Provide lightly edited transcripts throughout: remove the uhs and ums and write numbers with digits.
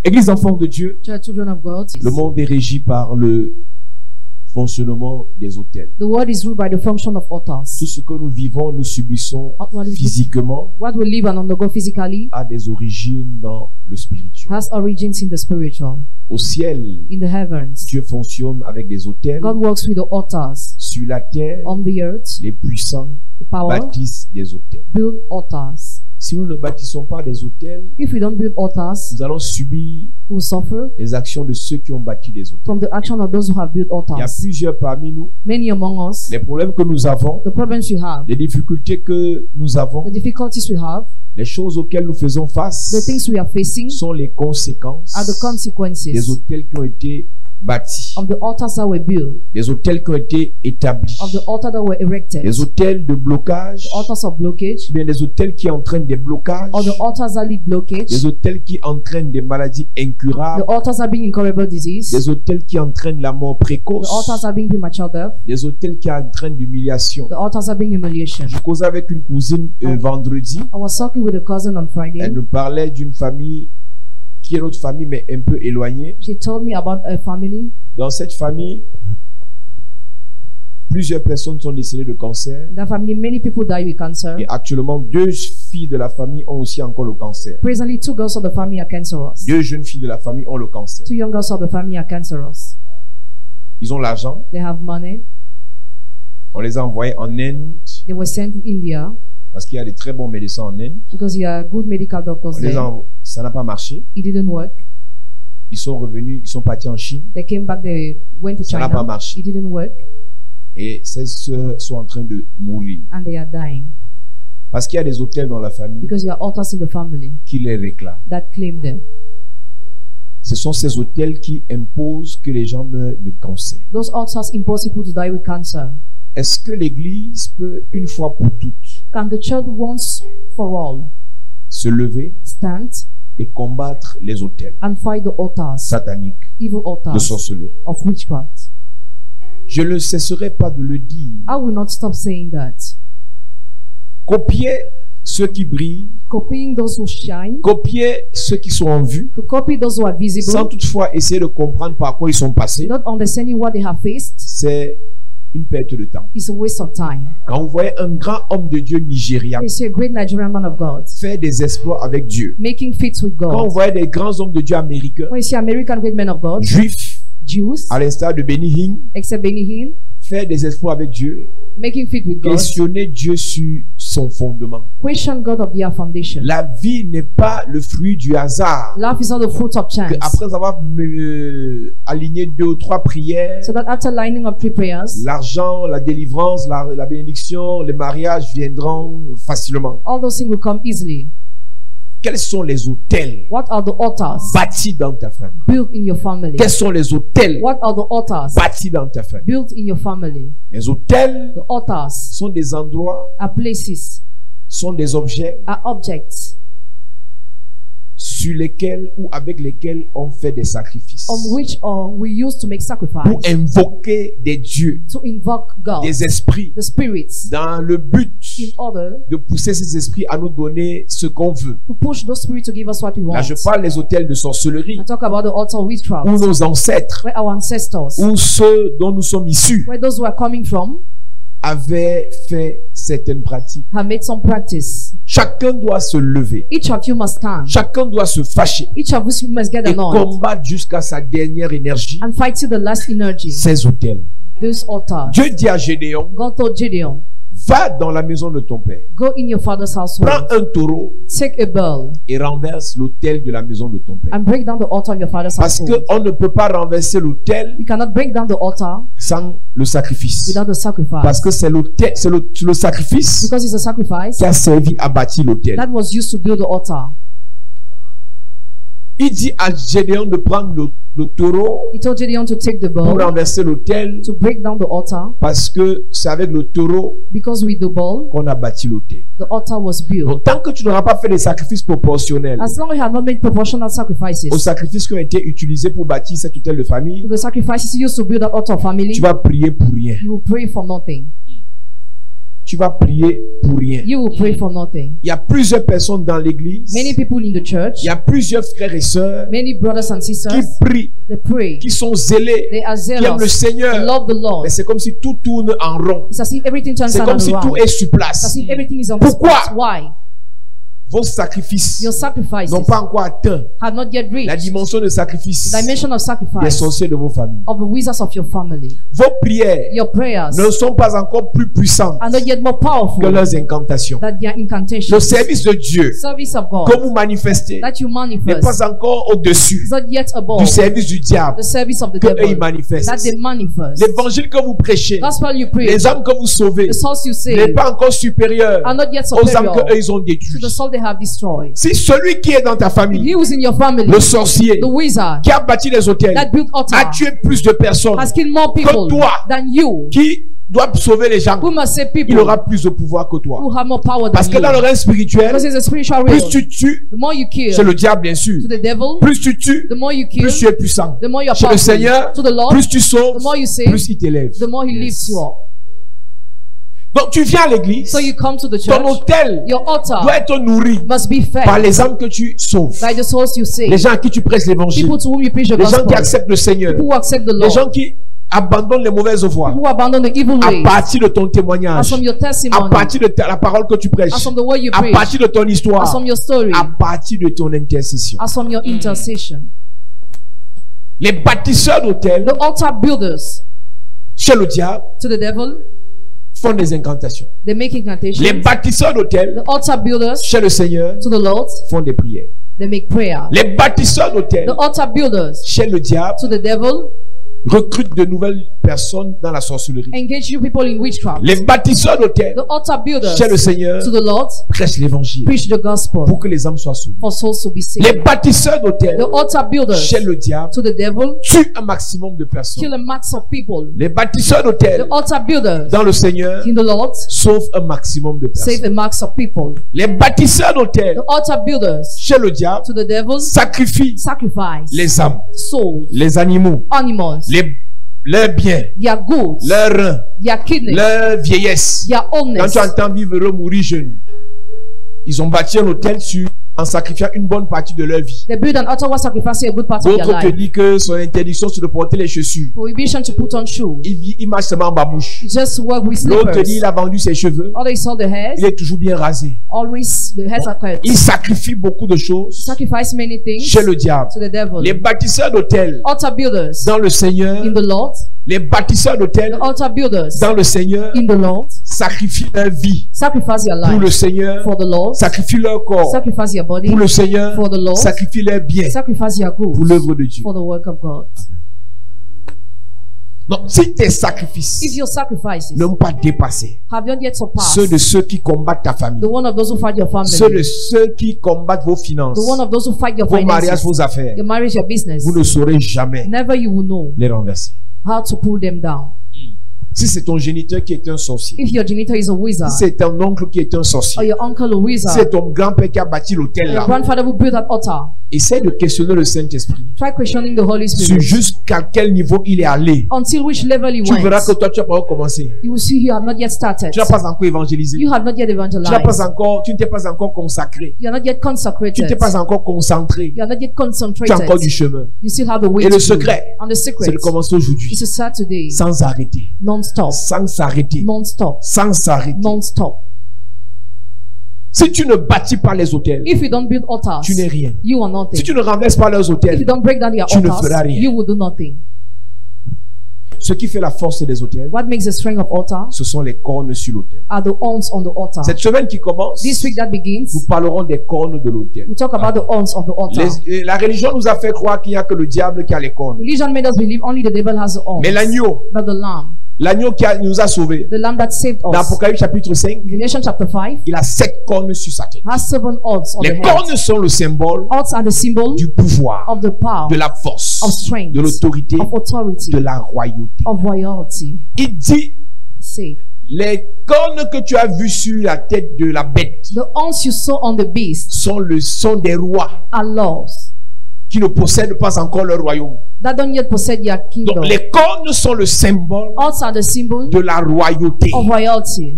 Église enfants de Dieu, Children of God. le monde est régi par le fonctionnement des autels. The world is ruled by the function of altars. Tout ce que nous vivons, nous subissons physiquement, What we live and undergo physically a des origines dans le spirituel. has origins in the spiritual. Au ciel, In the heavens, Dieu fonctionne avec des autels. God works with the altars. Sur la terre, On the earth, les puissants the power, bâtissent des autels. build altars. Si nous ne bâtissons pas des autels, If we don't build altars, nous allons subir we will suffer les actions de ceux qui ont bâti des autels. from the action of those who have built Il y a altars. plusieurs parmi nous. Many among us, Les problèmes que nous avons, the problems we have, les difficultés que nous avons, the difficulties we have, les choses auxquelles nous faisons the face things we are facing sont les conséquences are the des consequences autels qui ont été bâtis, of the altars that were built, des autels qui ont été établis, of the altar that were erected, des hôtels de blocage, the altars of blockage, ou bien des hôtels qui entraînent des blocages, or the altars that lead blockage, des hôtels qui entraînent des maladies the incurables, altars that bring incurable disease, des hôtels qui entraînent la mort the précoce, altars that bring premature death, des hôtels qui entraînent l'humiliation. the altars that bring humiliation. Je causais avec une cousine vendredi. I was talking with a cousin on Friday. Elle nous parlait d'une famille qui est notre famille, mais un peu éloignée. She told me about a family. Dans cette famille, plusieurs personnes sont décédées de cancer. In that family, many people die with cancer. Et actuellement, 2 filles de la famille ont aussi encore le cancer. Presently, 2 girls of the family are cancerous. 2 jeunes filles de la famille ont le cancer. 2 young girls of the family are cancerous. Ils ont l'argent. They have money. On les a envoyés en Inde They were sent to India parce qu'il y a des très bons médecins en Inde. because there are good medical doctors there. Ça n'a pas marché. It didn't work. Ils sont revenus, ils sont partis en Chine. They came back, they went to Ça n'a pas China. marché. It didn't work. Et ces sœurs sont en train de mourir. And they are dying Parce qu'il y a des hôtels dans la famille because there are altars in the family qui les réclament. that claim them. Ce sont ces hôtels qui imposent que les gens meurent de cancer. Those altars impose people to die with cancer. Est-ce que l'Église peut, une fois pour toutes, Can the church once for all se lever stand et combattre les hôtels and fight the altars, sataniques evil de altars sorcellerie? of witchcraft? Je ne cesserai pas de le dire. I will not stop saying that. Copier ceux qui brillent, Copying those who shine, copier ceux qui sont en vue, to copy those who are visible, sans toutefois essayer de comprendre par quoi ils sont passés, not understanding what they have faced, c'est une perte de temps. is a waste of time. Quand vous voyez un grand homme de Dieu nigérian You see a great Nigerian man of God faire des exploits avec Dieu, making feats with quand God. vous voyez des grands hommes de Dieu américains, When you see American great men of God, juifs, Jews, à l'instar de Benny Hinn, except Benny Hinn, faire des exploits avec Dieu, making feats with God, questionner Dieu sur son fondement. question God of their foundation. La vie n'est pas le fruit du hasard. Life is not the fruit of chance. Que après avoir aligné 2 ou 3 prières, So that after lining up 3 prayers, l'argent, la délivrance, la bénédiction, les mariages viendront facilement. all those things will come easily. Quels sont les hôtels What are the altars bâtis dans ta famille? built in your family? Quels sont les hôtels What are the altars bâtis dans ta famille? built in your family? Les hôtels The altars sont des endroits, are places, sont des objets are objects sur lesquels ou avec lesquels on fait des sacrifices on which we use to make sacrifice, pour invoquer des dieux, to invoke God, des esprits, the spirits, dans le but in order de pousser ces esprits à nous donner ce qu'on veut. to push those spirits to give us what we Là, want. je parle des hôtels de sorcellerie, I talk about the altar of witchcraft, où nos ancêtres, where our ancestors, où ceux dont nous sommes issus, where those who are coming from, avaient fait certaines pratiques. have made some practice. Chacun doit se lever. Each of you must stand. Chacun doit se fâcher Each of us must get et annoyed combattre jusqu'à sa dernière énergie and fight to the last energy. ces hôtels. Those altars. Dieu dit à Gédéon, God told Gideon, va dans la maison de ton père, go in your father's household, prends un taureau take a bull, et renverse l'autel de la maison de ton père. and break down the altar of your father's Parce household. qu'on ne peut pas renverser l'autel We cannot break down the altar sans le sacrifice. without the sacrifice. Parce que c'est l'autel, c'est le sacrifice Because it's a sacrifice qui a servi à bâtir l'autel. that was used to build the altar. Il dit à Gédéon de prendre le taureau He told Gideon to take the pour bull, renverser l'autel to break down the altar, parce que c'est avec le taureau because with the bull, qu'on a bâti l'autel. the altar was built. Donc tant que tu n'auras pas fait des sacrifices proportionnels As long as you have not made proportional aux sacrifices sacrifices qui ont été utilisés pour bâtir cet hôtel de famille, to the sacrifices used to build that altar of family, tu vas prier pour rien. you will pray for nothing. tu vas prier pour rien. You will pray for nothing. Il y a plusieurs personnes dans l'église. Many people in the church, Il y a plusieurs frères et sœurs many brothers and qui sisters, prient, they pray. qui sont zélés, They are qui aiment le zealous. They Seigneur. love the Lord. Mais c'est comme si tout tourne en rond. It's as if everything turns C'est comme si around. tout est sur It's place. as if everything is on Pourquoi? the spot. Why? Vos sacrifices Your sacrifices n'ont pas encore atteint have not yet la reached dimension de sacrifice the dimension of des sacrifice sorciers de vos familles. of the wizards of your family. Vos prières Your prayers ne sont pas encore plus puissantes are not yet more que powerful leurs incantations. than their Le incantations. service de Dieu Service of God que vous manifestez that you n'est manifest pas encore au-dessus is not yet above du service du diable the service of the que eux ils devil manifestent. that they manifest. L'évangile que vous prêchez, Gospel you preach, les âmes que vous sauvez, the souls you n'est save pas encore supérieur are not yet aux âmes superior que eux ils ont to détruites. the soul they have destroyed. Si celui qui est dans ta famille, He who's in your family, le sorcier the wizard qui a bâti les hôtels, that built a altar, tué plus de personnes, has killed more people toi. than you, qui doit sauver les gens, who must save il people aura plus de pouvoir que toi. who have more power Parce than que you. dans le règne spirituel, Because it's a spiritual plus realm. tu tues, The more you kill c'est le diable bien sûr, to the devil, plus tu tues, the more you kill, plus tu es puissant. the more you are Chez le powerful. Seigneur, To the Lord, plus tu sauves, the more you save, plus il t'élève. the more He lifts you up. Donc tu viens à l'église, So you come to the ton church, hôtel your altar doit être nourri must be par fed les âmes que tu sauves, by the souls you les save, gens à qui tu prêches l'évangile, people to whom you preach the les gens gospel, qui acceptent le Seigneur, people who accept the les Lord, gens qui abandonnent les mauvaises voies people who abandon the evil à ways, partir de ton as témoignage, from your à testimony, partir de la parole que tu prêches, as from the word you à preach, partir de ton as histoire, from your story, à partir de ton intercession. as from your intercession. Les bâtisseurs d'hôtels The altar builders chez le diable to the devil, font des incantations. they make Les incantations. bâtisseurs d'hôtels The altar builders chez le Seigneur to the Lord, font des prières. they make prayer. Les bâtisseurs d'hôtels The altar builders chez le diable to the devil, recrutent de nouvelles personnes dans la sorcellerie. engage you people in witchcraft. Les bâtisseurs d'hôtels The altar builders chez le Seigneur to the Lord, prêchent l'évangile preach the gospel pour que les âmes soient sauvées. for souls to be Les saved. bâtisseurs d'hôtels The altar builders chez le diable to the devil, tuent un maximum de personnes. kill a mass of people. Les bâtisseurs The d'hôtels altar builders dans le Seigneur in the Lord sauvent un maximum de save personnes. a mass of people. Les bâtisseurs d'hôtels The altar builders chez le diable to the devil, sacrifient sacrifice les âmes, souls, les animaux, animals, leurs biens, their goods, leurs reins, their kidneys, leur vieillesse. their Quand illness. tu entends vivre heureux, mourir jeune, ils ont bâti un hôtel en sacrifiant une bonne partie de leur vie. They build an altar while sacrificing a good part of their D'autres te life. disent que son interdiction c'est de porter les chaussures. Prohibition to put on shoes. Il marche seulement en babouche. Just work with L'autre te dit slippers. il a vendu ses cheveux. Others saw the hairs. Il est toujours bien rasé. Always the hairs are cut. Il sacrifie beaucoup de choses Sacrifice many things chez le diable. to the devil. Les bâtisseurs d'hôtels Altar builders dans le Seigneur, in the Lord. les bâtisseurs d'hôtels The altar builders dans le Seigneur in the Lord. sacrifient leur vie Sacrifice your pour le life Seigneur, for the Lord. sacrifient leur corps Sacrifice your body pour le Seigneur, for the Lord. sacrifient leurs biens Sacrifice your pour goods l'œuvre de Dieu. for the work of God. Donc, si tes sacrifices If your sacrifices n'ont pas dépassé have not yet surpassed ceux de ceux qui combattent ta famille, the one of those who fight your ceux de family, ceux qui combattent vos finances, the one of those who fight your vos mariages, finances, vos affaires, your marriage, your business, vous ne saurez jamais never you will know les renverser. how to pull them down. Si c'est ton géniteur qui est un sorcier, If your genitor is a wizard, si c'est ton oncle qui est un or sorcier, your uncle a si wizard, c'est ton grand-père qui a bâti l'hôtel or your là, grandfather who built that altar, essaie de questionner le Saint-Esprit try questioning the Holy sur Spirit. jusqu'à quel niveau il est allé. Until which level he Tu verras went, que toi, tu n'as pas encore commencé. you will see you have not yet started. Tu n'as pas encore évangélisé. You have not yet Tu n'as evangelized. pas encore, tu ne t'es pas encore consacré. You are not yet Tu ne consecrated. t'es pas encore concentré. You are not yet Tu as concentrated. encore du chemin. You still have the way Et to le do. secret, And the c'est secret de commencer aujourd'hui. is to start today, Sans arrêter. non-stop, Sans s'arrêter. non-stop, Sans s'arrêter. non-stop. Si tu ne bâtis pas les hôtels, If you don't build altars, tu n'es rien. you are Si nothing. tu ne renverses pas leurs If you hôtels, don't break down their tu ne altars, feras rien. you will do nothing. ce qui fait la force des hôtels, What makes the strength of altar ce sont les cornes sur l'autel. are the horns on the altar. Cette semaine qui commence, This week that begins, nous parlerons des cornes de l'autel. we talk about the horns of the altar. La religion nous a fait croire qu'il n'y a que le diable qui a les cornes. Religion made us believe only the devil has the horns. Mais l'agneau qui nous a sauvés, the lamb that saved dans us, Apocalypse chapitre 5, Revelation chapter 5, il a 7 cornes sur sa tête. has 7 horns on the Les head. cornes sont le symbole Horns are the symbol du pouvoir, of the power, de la force, of strength, de l'autorité, of authority, de la royauté. of royalty. Il dit, Say, les cornes que tu as vues sur la tête de la bête the horns you saw on the beast sont des rois are laws qui ne possèdent pas encore leur royaume. that don't yet possess their kingdom. Donc les cornes sont le symbole Horns are the symbol de la royauté. of royalty.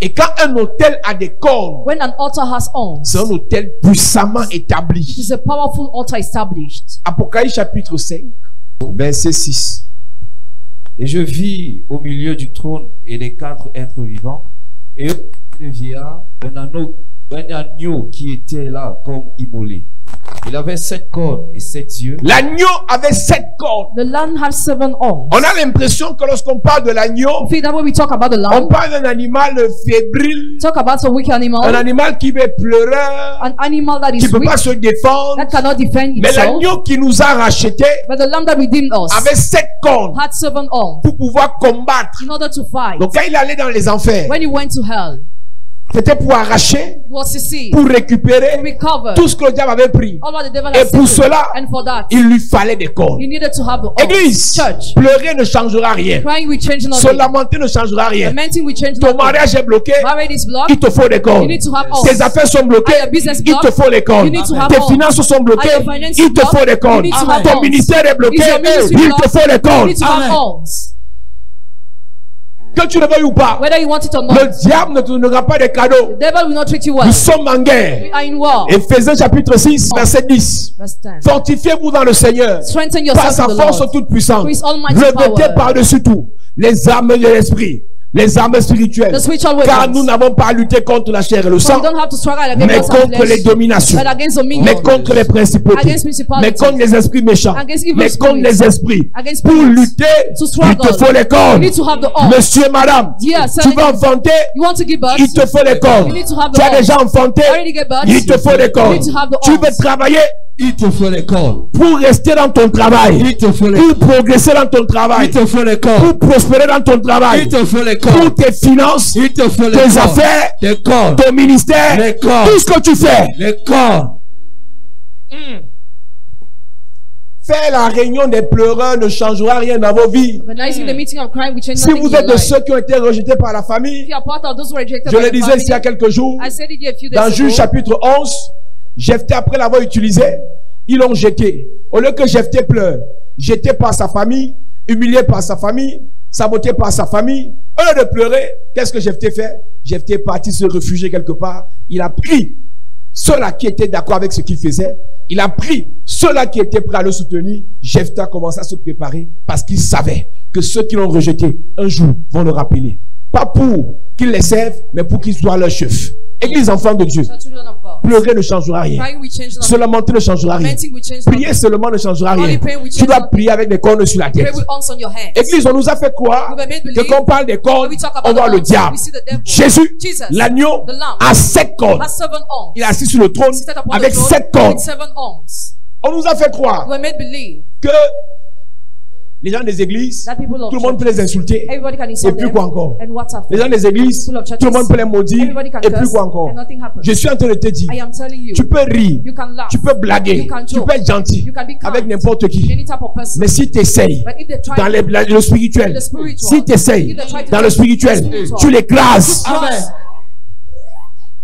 Et quand un autel a des cornes, When an altar has horns, c'est un autel puissamment it établi. is a powerful altar established. Apocalypse chapitre 5, verset 6. Et je vis au milieu du trône et des 4 êtres vivants, et un vieillard, un agneau qui était là comme immolé. Il avait 7 cornes et 7 yeux. L'agneau avait 7 cornes. The lamb has 7 horns. On a l'impression que lorsqu'on parle de l'agneau, I think that when we talk about the on lamb, parle d'un animal fébrile, talk about a weak un animal, animal qui est pleureur, an animal that qui is ne peut weak, pas se défendre. that cannot defend Mais itself. l'agneau qui nous a rachetés But the lamb that redeemed us avait 7 cornes had 7 horns pour pouvoir combattre. in order to fight. Donc quand il allait dans les enfers, When he went to hell, c'était pour arracher, it was to see, pour to récupérer recover tout ce que le diable avait pris. all what the devil Et has pour taken. cela, And for that, il lui fallait des cornes. you needed to have the horns. Église, Church, pleurer ne changera rien. crying will change Se nothing. lamenter ne changera rien. Lamenting will change Ton nothing. mariage est bloqué, Marriage is blocked. il te faut des cornes. You need to have Tes horns. affaires sont bloquées, And your business il te blocked. faut des cornes. You need to have Tes horns. finances sont bloquées, And your finances il te blocked. faut des cornes. You need to have Ton horns. ministère est bloqué, Is your ministry il te blocked? faut des You cornes. need to have horns. Que tu le veuilles ou pas, Whether you want it or not, le diable ne te donnera pas de cadeaux. the devil will not treat you well. Nous sommes en guerre. We are in war. Éphésiens chapitre 6, verset 10. Verse 10. Fortifiez-vous dans le Seigneur Strengthen par yourself sa in the force Lord. toute puissante. With almighty Revêtez power. par-dessus tout les armes de l'esprit, les armes spirituelles. The spiritual Car weapons. nous n'avons pas à lutter contre la chair et le For sang, we don't have to struggle mais against our contre les flesh, dominations, but against dominion, mais contre les principautés, against principalities, mais contre les esprits méchants, against evil mais contre spirits, les esprits. against Pour spirits. lutter, To il struggle, te faut les you cornes. need to have the horns. Monsieur, madame, Yeah, tu selling- vas enfanter, You want to give birth? il te faut les cornes. You need to have the Tu as horns. déjà enfanté, Already get birth? il te faut les cornes. You need to have the Tu veux horns. travailler Il te faut les cornes. pour rester dans ton travail, Il te faut les pour progresser dans ton travail, Il te faut les cornes. pour prospérer dans ton travail, Il te faut les pour cornes. tes finances, Il te faut les tes cornes. affaires, Les cornes. ton ministère, Les cornes. tout ce que tu fais. Les cornes. Faire la réunion des pleureurs ne changera rien dans vos vies. Organizing the meeting of crime will change Si nothing in vous your êtes de life. ceux qui ont été rejetés par la famille, If you are part of those who are rejected je by le the disais ici il y a family, quelques jours, I said it here a few days dans ago. Juge chapitre 11, Jephthé, après l'avoir utilisé, ils l'ont jeté. Au lieu que Jephthé pleure, jeté par sa famille, humilié par sa famille, saboté par sa famille, au lieu de pleurer, qu'est-ce que Jephthé fait? Jephthé est parti se réfugier quelque part. Il a pris ceux-là qui étaient d'accord avec ce qu'il faisait. Il a pris ceux-là qui étaient prêts à le soutenir. Jephthé a commencé à se préparer parce qu'il savait que ceux qui l'ont rejeté, un jour, vont le rappeler. Pas pour qu'ils les servent, mais pour qu'ils soient leur chef. Église enfant de Dieu. So children of God. Pleurer ne changera rien. Crying will change Se nothing. lamenter ne changera rien. Lamenting will change Prier nothing. seulement ne changera rien. Only praying will Tu change dois nothing. prier avec des cornes sur la Pray tête. with horns on your hands. Église, on nous a fait croire We were made que believe quand on parle des cornes, when we talk about on voit the le horns, diable. we see the devil. Jésus, Jesus, l'agneau, the lamb, a 7 cornes. has 7 horns. Il est assis sur le trône Seated upon avec the throne 7 cornes. with 7 horns. On nous a fait croire We were made believe que les gens des églises, that people of tout le monde peut les insulter. everybody can Et insult puis them. quoi encore? And what's after? Les gens des églises, Full of churches. tout le monde peut les maudire. Everybody can Et puis curse quoi encore? and nothing happens. Je suis en train de te dire, I am telling you, tu peux rire, you can laugh, tu peux blaguer, you can tu joke, peux être gentil you can be kind avec n'importe qui. any type of person. Mais si tu essayes But if they try dans le spirituel, The spiritual. si tu essayes If they try to dans le do spirituel, spiritual. tu l'écrases. Amen.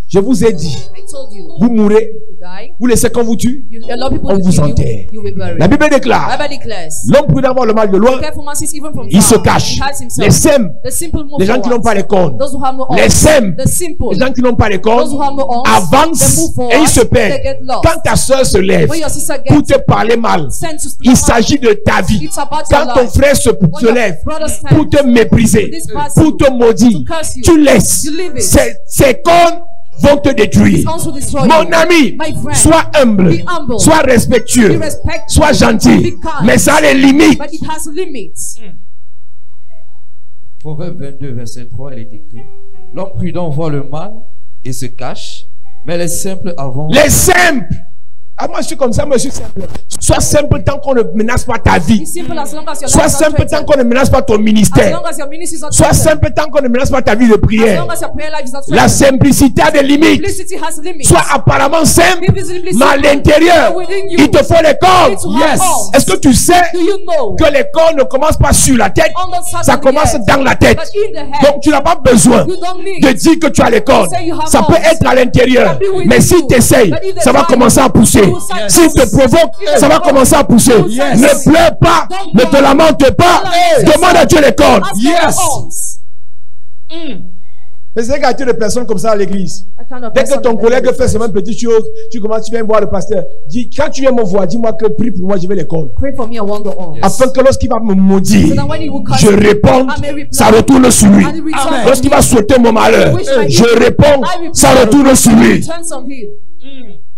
Je vous ai dit, I told you, vous mourrez, you die, vous laissez qu'on vous tue. a lot of people On will vous kill enterre. you will be buried. La Bible déclare, Bible declares, l'homme prudent voit le mal de loin, the careful man sees even from il se far. cache. He hides himself. Les sèmes, The simple move les gens qui n'ont forward. pas les cornes, Those who have no les horns. sèmes, The simple. les gens qui n'ont pas les Those who have no cornes, horns. They avancent move forward. et ils se They perdent. get lost. Quand ta soeur se lève When your sister pour gets te parler mal, sent to speak il about s'agit de ta vie. It's about Quand your ton life. frère se your lève brother stands pour te mépriser, this person pour te maudire, to curse you, tu laisses. you leave it. Ces cornes vont te détruire. His horns will destroy Mon you. ami, My friend, sois humble, be humble. sois respectueux, Be respectful. sois gentil, Be kind. mais ça a les limites. But it has limits. Proverbe 22, verset 3, il est écrit: L'homme prudent voit le mal et se cache, mais les simples avancent. Les simples. Ah, moi je suis comme ça, moi je suis simple. Sois simple tant qu'on ne menace pas ta vie. Be simple as long as your Sois life is not simple tant threatened. qu'on ne menace pas ton As ministère. long as your ministry is not Sois threatened. simple tant qu'on ne menace pas ta vie de As prière. long as your prayer life is not La threatened. simplicité a des limites. Simplicity has limits. Sois apparemment simple, Be visibly mais à simple. l'intérieur, But within you, il te faut les cornes. you need to have horns. Est-ce que tu sais Do you know? que les cornes ne commencent pas sur la tête, On the ça commence dans la tête. But in the head. Donc tu n'as pas besoin You don't need de dire que tu as les cornes. say you have Ça peut horns. être à l'intérieur. Can be within Mais si you. tu essayes, But if they ça va try, commencer à pousser. you will start S'il te provoque, ça va commencer à pousser. Yes. Ne pleure pas, Don't ne cry. te lamente pas. Yes. Demande à Dieu les cornes. Ask for the horns. C'est un quartier de personnes comme ça à l'église. I kind of Dès que person ton that collègue does fait it. seulement une petite chose, tu commences, tu viens voir le pasteur. Dis, quand tu viens me voir, dis-moi que prie pour moi, je vais l'école. Pray for me, I won't go on. Yes. Afin que lorsqu'il va me So maudire, that when he will curse je me, réponds, I may reply, ça retourne sur lui. and he returns Amen. on Lorsqu'il me. va souhaiter mon malheur, je réponds, ça retourne sur lui. Returns on him.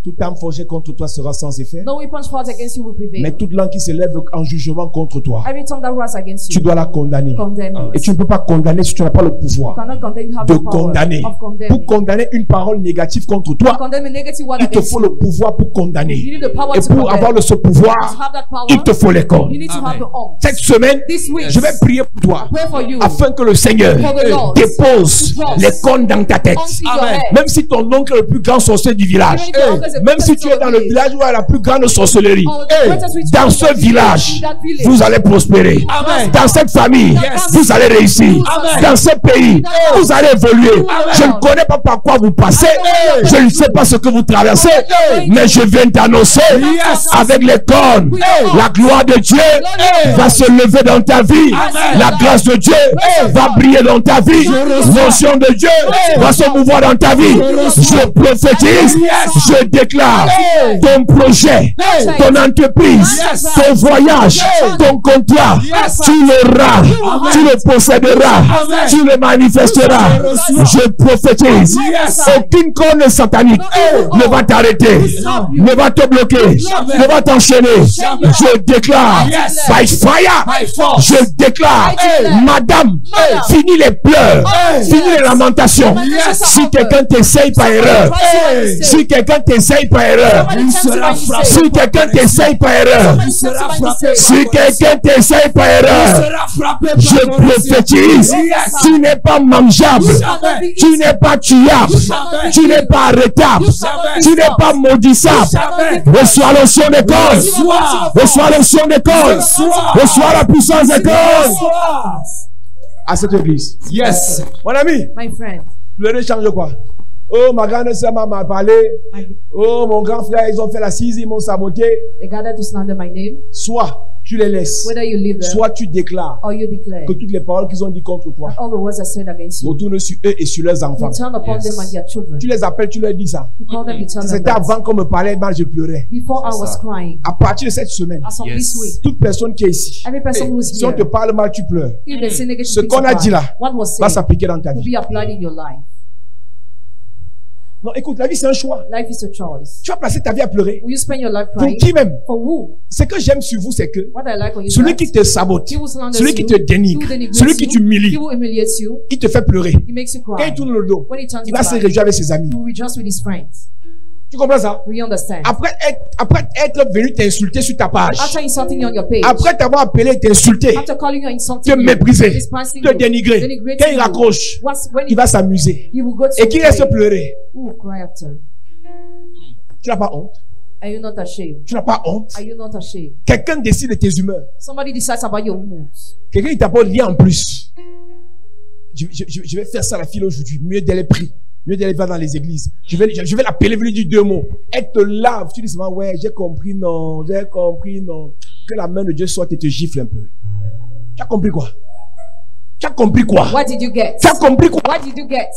Toute arme forgée contre toi sera sans effet. No weapon forged against you will Mais prevail. toute langue qui se lève en jugement contre toi, Every tongue that rises against tu you, dois la condamner. condemn it. Et tu ne peux pas condamner si tu n'as pas le pouvoir You cannot condemn, you have de the power condamner. of Pour condemning. condamner une parole négative contre To toi, condemn a negative word il te against faut you, le pouvoir pour you condamner. need the power Et to pour condemn. avoir ce To pouvoir, have that power, il te faut l'école. you need to have Amen. the arm. Cette semaine, This week, je vais prier pour toi pray for you afin que le Seigneur For the Lord. dépose les cornes dans ta tête. onto your Amen. head. Même si ton oncle est le plus grand sorcier du village, Even if your uncle is a même si tu es dans le village où il y a la plus grande sorcellerie, or the greatest witch dans in ce that village, village, vous allez prospérer. Amen. Dans cette famille, Yes. vous allez réussir. Amen. Dans ce pays, vous allez évoluer. Amen. Je ne connais pas par quoi vous passez. Je ne sais pas ce que vous traversez. Mais je viens t'annoncer avec les cornes, la gloire de Dieu va se lever dans ta vie. La grâce de Dieu va briller dans ta vie. L'onction de Dieu va se mouvoir dans ta vie. Je prophétise, je déclare ton projet, ton entreprise, ton voyage, ton contrat, tu l'auras, tu le posséderas, tu le manifesteras. Je prophétise, aucune corne satanique ne va t'arrêter, ne va te bloquer, ne va t'enchaîner. Je déclare, by fire, je déclare, madame, finis les pleurs, finis les lamentations. Si quelqu'un t'essaye par erreur, si quelqu'un t'essaye par erreur, si quelqu'un t'essaye par erreur, si quelqu'un t'essaye par erreur, je prophétise, tu n'es pas mangeable, tu n'es pas tuable, tu n'es pas arrêtable, tu n'es pas maudissable. Reçois l'onction des cornes, reçois l'onction des cornes, reçois la puissance des cornes. À cette église. Yes. Mon ami, My friend, pleurer change quoi? Oh, ma grande sœur m'a mal parlé. Oh, mon grand frère, ils ont fait la cise, ils m'ont saboté. they gathered to slander my name. Soit tu les laisses, Whether you leave them soit tu déclares or you declare que toutes les paroles qu'ils ont dit contre toi all the words are said against you, retournent sur eux et sur leurs enfants. return upon Yes. them and their children. Tu les appelles, tu leur dis ça. You call them, you tell them C'était that. avant qu'on me parlait mal, je pleurais. Before I C'est was ça. crying, À partir de cette semaine, as of Yes. this week, toute personne qui est ici, every person who's si on here, te parle mal, tu pleures. if they say negative Ce things qu'on a about dit là what was va said s'appliquer dans ta will vie. be applied in your life. Non, écoute, la vie c'est un choix. Life is a choice. Tu vas passer ta vie à pleurer. Will you spend your life Pour crying? qui même? For who? Ce que j'aime sur vous, c'est que What I like on you celui guys, qui te sabote, he will slander celui qui you, te dénigre, he will denigrate celui qui you, t'humilie, he will humiliate you, il te fait pleurer. he makes you Quand cry. il tourne le dos, When he turns il his va se back, réjouir avec ses amis. he will rejoice with his friends. Tu comprends ça? Do you understand? Après être venu t'insulter sur ta page, After insulting you on your page, après t'avoir appelé et t'insulter, after calling you, insulting te you, mépriser, despising te you, dénigrer, denigrating quand il you, raccroche, when il va s'amuser. he will go to Et qui reste play, pleurer? who will cry after? Tu n'as pas honte? Are you not ashamed? Tu n'as pas honte? Are you not ashamed? Quelqu'un décide de tes humeurs. Somebody decides about your moods. Quelqu'un il t'apporte rien en plus. Je vais faire ça à la fille aujourd'hui. Mieux d'aller prier. Mieux d'aller voir dans les églises. Je vais l'appeler, lui dire 2 mots. Elle te lave. Tu dis seulement, ouais, j'ai compris, non. J'ai compris, non. Que la main de Dieu soit et te gifle un peu. Tu as compris quoi? Tu as compris quoi? What did you get? Tu as compris quoi? What did you get?